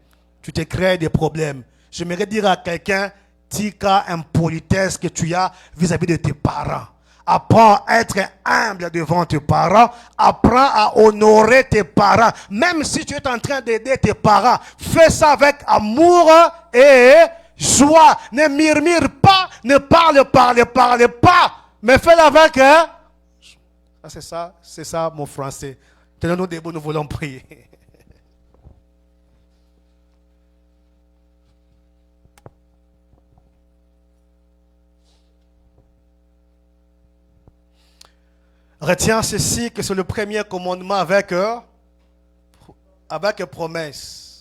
Tu te crées des problèmes. J'aimerais dire à quelqu'un, tika impolitesse que tu as vis-à-vis de tes parents. Apprends à être humble devant tes parents. Apprends à honorer tes parents. Même si tu es en train d'aider tes parents, fais ça avec amour et joie. Ne murmure pas, ne parle pas. Mais fais-le avec... C'est ça mon français. Tenons-nous debout, nous voulons prier. Retiens ceci, que c'est le premier commandement avec promesse.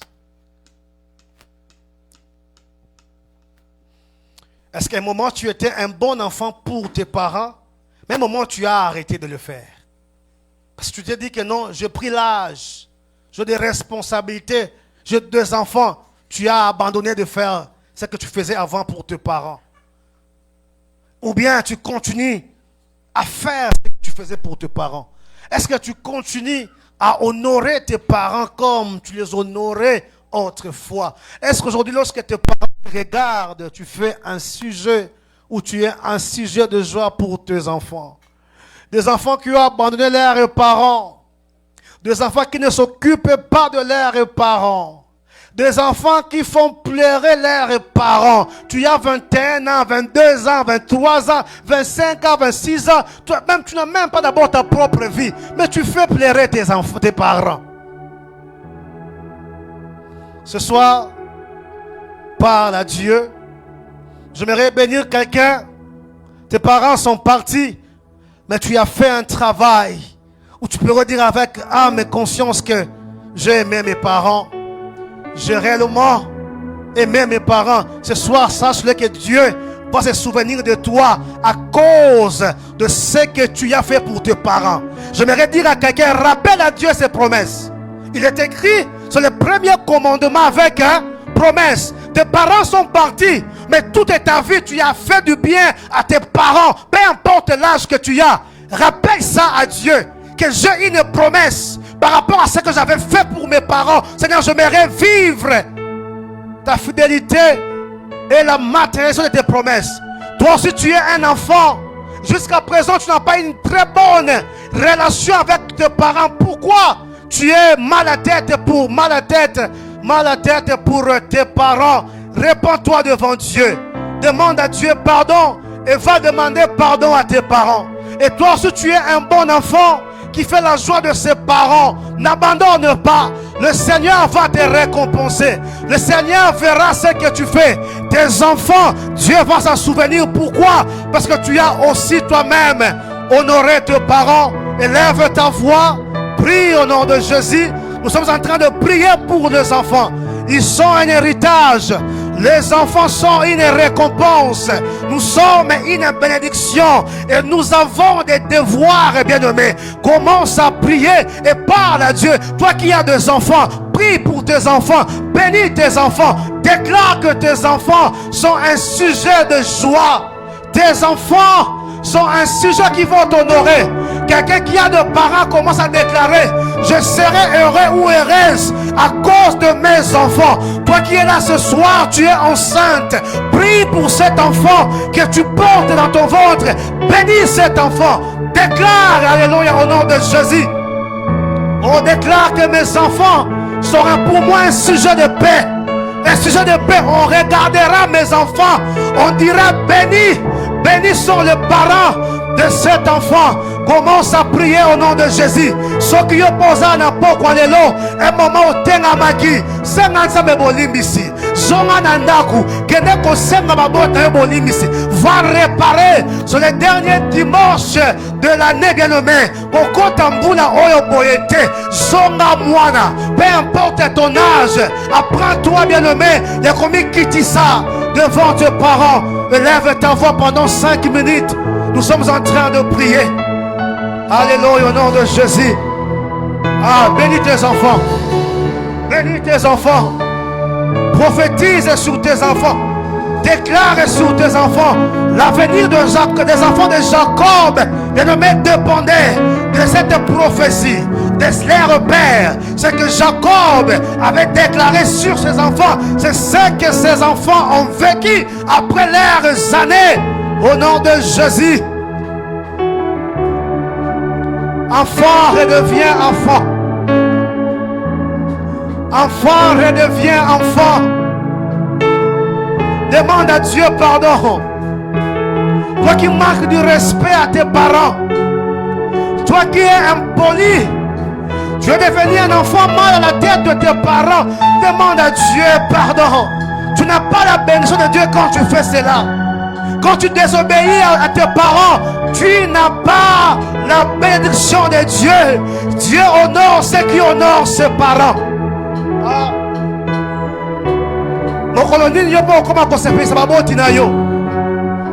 Est-ce qu'à un moment tu étais un bon enfant pour tes parents, mais à un moment tu as arrêté de le faire? Parce que tu t'es dit que non, j'ai pris l'âge, j'ai des responsabilités, j'ai 2 enfants. Tu as abandonné de faire ce que tu faisais avant pour tes parents. Ou bien tu continues à faire ce que tu faisais pour tes parents. Est-ce que tu continues à honorer tes parents comme tu les honorais autrefois? Est-ce qu'aujourd'hui, lorsque tes parents te regardent, tu fais un sujet ou tu es un sujet de joie pour tes enfants? Des enfants qui ont abandonné leurs parents. Des enfants qui ne s'occupent pas de leurs parents. Des enfants qui font pleurer leurs parents. Tu as 21 ans, 22 ans, 23 ans, 25 ans, 26 ans. Toi-même, tu n'as même pas d'abord ta propre vie. Mais tu fais pleurer tes enfants, tes parents. Ce soir, parle à Dieu. J'aimerais bénir quelqu'un. Tes parents sont partis. Mais tu as fait un travail où tu peux redire avec âme et conscience que j'ai aimé mes parents. J'ai réellement aimé mes parents. Ce soir, sache-le que Dieu va se souvenir de toi à cause de ce que tu as fait pour tes parents. J'aimerais dire à quelqu'un, rappelle à Dieu ses promesses. Il est écrit sur le premier commandement avec promesse. Tes parents sont partis, mais toute ta vie, tu as fait du bien à tes parents. Peu importe l'âge que tu as, rappelle ça à Dieu, que j'ai une promesse par rapport à ce que j'avais fait pour mes parents. Seigneur, j'aimerais vivre ta fidélité et la matérialisation de tes promesses. Toi aussi, tu es un enfant. Jusqu'à présent, tu n'as pas une très bonne relation avec tes parents. Pourquoi? Tu es mal à tête pour tes parents. Répands-toi devant Dieu. Demande à Dieu pardon et va demander pardon à tes parents. Et toi aussi, tu es un bon enfant qui fait la joie de ses parents. N'abandonne pas. Le Seigneur va te récompenser. Le Seigneur verra ce que tu fais. Tes enfants, Dieu va s'en souvenir. Pourquoi? Parce que tu as aussi toi-même honoré tes parents. Élève ta voix. Prie au nom de Jésus. Nous sommes en train de prier pour les enfants. Ils sont un héritage. Les enfants sont une récompense. Nous sommes une bénédiction. Et nous avons des devoirs, bien-aimés. Commence à prier et parle à Dieu. Toi qui as des enfants, prie pour tes enfants. Bénis tes enfants. Déclare que tes enfants sont un sujet de joie. Tes enfants sont un sujet qui vont t'honorer. Quelqu'un qui a de parents commence à déclarer: je serai heureux ou heureuse à cause de mes enfants. Toi qui es là ce soir, tu es enceinte. Prie pour cet enfant que tu portes dans ton ventre. Bénis cet enfant. Déclare, alléluia, au nom de Jésus. On déclare que mes enfants sera pour moi un sujet de paix. Un sujet de paix. On regardera mes enfants. On dira béni. Bénis sont les parents de cet enfant. Commence à prier au nom de Jésus. Ce qui oppose à n'importe quoi un moment où tenga maki. Senganza me bolimbisi. Zonga nandaku. Kene ko senga babota bolimbisi. Va réparer sur les derniers dimanches de l'année bien-aimée. Koko tambula oyo boyete. Zonga moana. Peu importe ton âge. Apprends-toi bien-aimé. Y'a commis quitter ça devant tes parents. Élève ta voix pendant 5 minutes. Nous sommes en train de prier. Alléluia au nom de Jésus. Ah, bénis tes enfants. Bénis tes enfants. Prophétise sur tes enfants. Déclare sur tes enfants. L'avenir des enfants de Jacob, bien-aimé, dépendait de cette prophétie de leur père. Ce que Jacob avait déclaré sur ses enfants, c'est ce que ses enfants ont vécu après leurs années. Au nom de Jésus. Enfant redevient enfant. Enfant redevient enfant. Demande à Dieu pardon. Toi qui manques du respect à tes parents. Toi qui es impoli. Tu es devenu un enfant mal à la tête de tes parents. Demande à Dieu pardon. Tu n'as pas la bénédiction de Dieu quand tu fais cela. Quand tu désobéis à tes parents, tu n'as pas la bénédiction de Dieu. Dieu honore ceux qui honorent ses parents.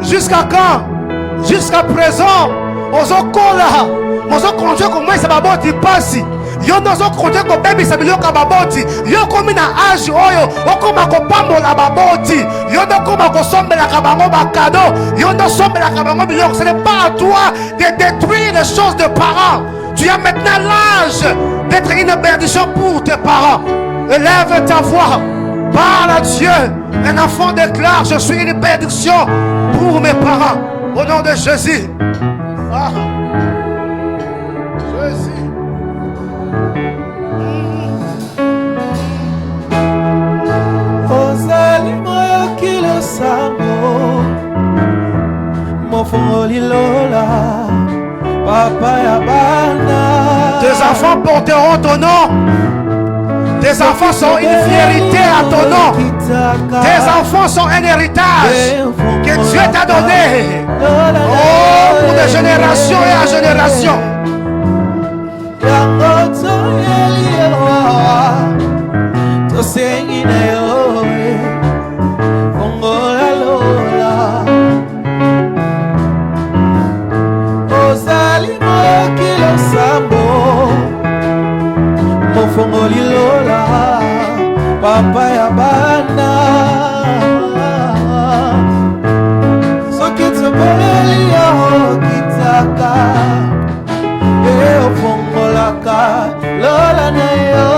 Jusqu'à quand? Jusqu'à présent, on se compte comme ça va passer. Yo nozo konte ko baby sabilo ka baboti yo komi na âge oyo okoma ko pambola baboti yo ndo koma ko sombela ka bango ba cadeau yo ndo sombela ka bango biloko. Ce n'est pas à toi de détruire les choses de parents. Tu as maintenant l'âge d'être une bénédiction pour tes parents. Élève ta voix, parle à Dieu. Un enfant déclare: je suis une bénédiction pour mes parents. Au nom de Jésus. Ah. Jésus. Tes enfants porteront ton nom. Tes enfants sont une fierté à ton nom. Tes enfants sont un héritage que Dieu t'a donné. Oh, pour de génération et à génération.
Papa ya bana soki tobeli yo kitaka ofongolaka lola na yo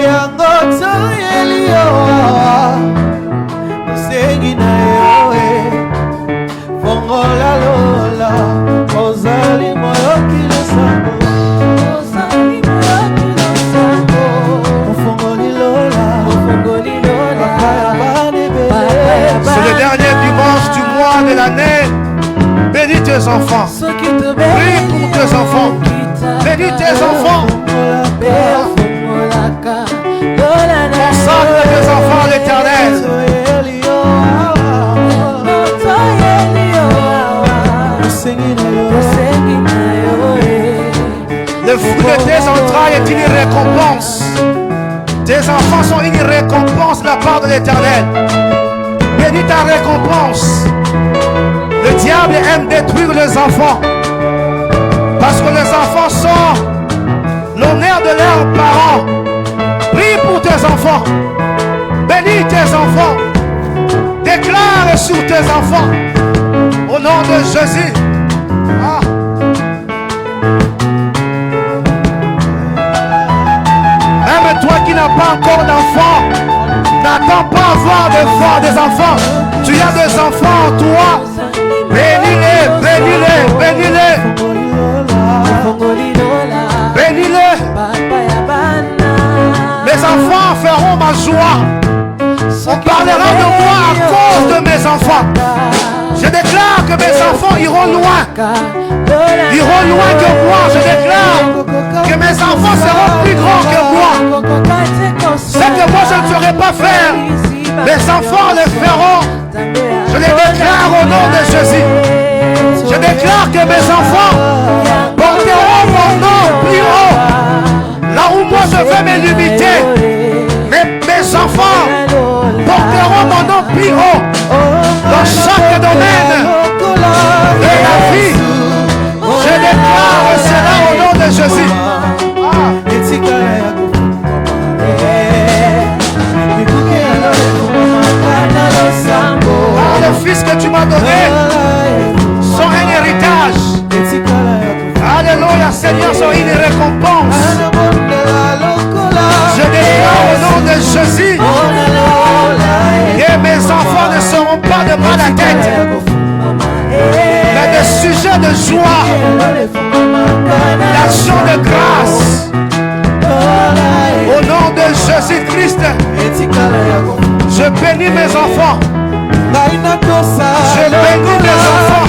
yango toyeli yo osengi na yo fongola lola ozali moyoki losambo.
C'est le dernier dimanche du mois de l'année. Bénis tes enfants. Prie pour tes enfants. Bénis tes enfants. Consacre tes enfants à l'Éternel. Le fruit de tes entrailles est une récompense. Tes enfants sont une récompense de la part de l'Éternel. Bénis ta récompense. Le diable aime détruire les enfants. Parce que les enfants sont l'honneur de leurs parents. Prie pour tes enfants. Bénis tes enfants. Déclare sur tes enfants. Au nom de Jésus. Ah. Même toi qui n'as pas encore d'enfants, n'attends pas avoir des enfants. Tu as des enfants en toi. Bénis-les, bénis-les, bénis-les. Bénis-les. parleront ma joie. On parlera de moi à cause de mes enfants. Je déclare que mes enfants iront loin. Iront loin que moi. Je déclare que mes enfants seront plus grands que moi. Ce que moi je ne saurais pas faire, mes enfants le feront. Je les déclare au nom de Jésus. Je déclare que mes enfants porteront mon nom plus haut. Là où moi je vais me limiter, mes enfants porteront mon nom plus haut. Dans chaque domaine de la vie, je déclare cela au nom de Jésus. Le fils que tu m'as donné sont un héritage. Alléluia, Seigneur, sont une récompense. Je déclare au nom de Jésus que mes enfants ne seront pas de mal à tête, mais des sujets de joie, d'action de grâce. Au nom de Jésus-Christ, je bénis mes enfants. Je bénis mes enfants.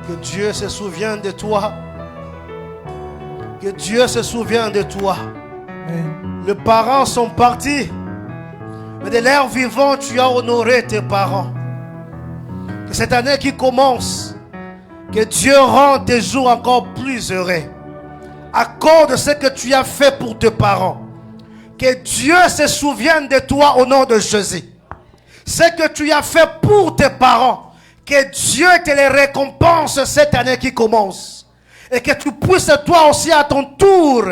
Que Dieu se souvienne de toi. Que Dieu se souvienne de toi.
Amen.
Les parents sont partis, mais de l'air vivant, tu as honoré tes parents. Que cette année qui commence, que Dieu rende tes jours encore plus heureux. Accorde ce que tu as fait pour tes parents. Que Dieu se souvienne de toi au nom de Jésus. Ce que tu as fait pour tes parents, que Dieu te les récompense cette année qui commence. Et que tu puisses toi aussi à ton tour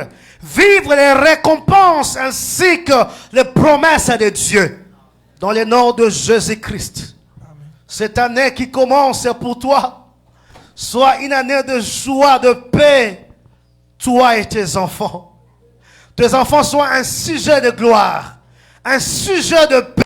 vivre les récompenses ainsi que les promesses de Dieu. Dans le nom de Jésus-Christ. Cette année qui commence pour toi, soit une année de joie, de paix, toi et tes enfants. Tes enfants soient un sujet de gloire, un sujet de paix.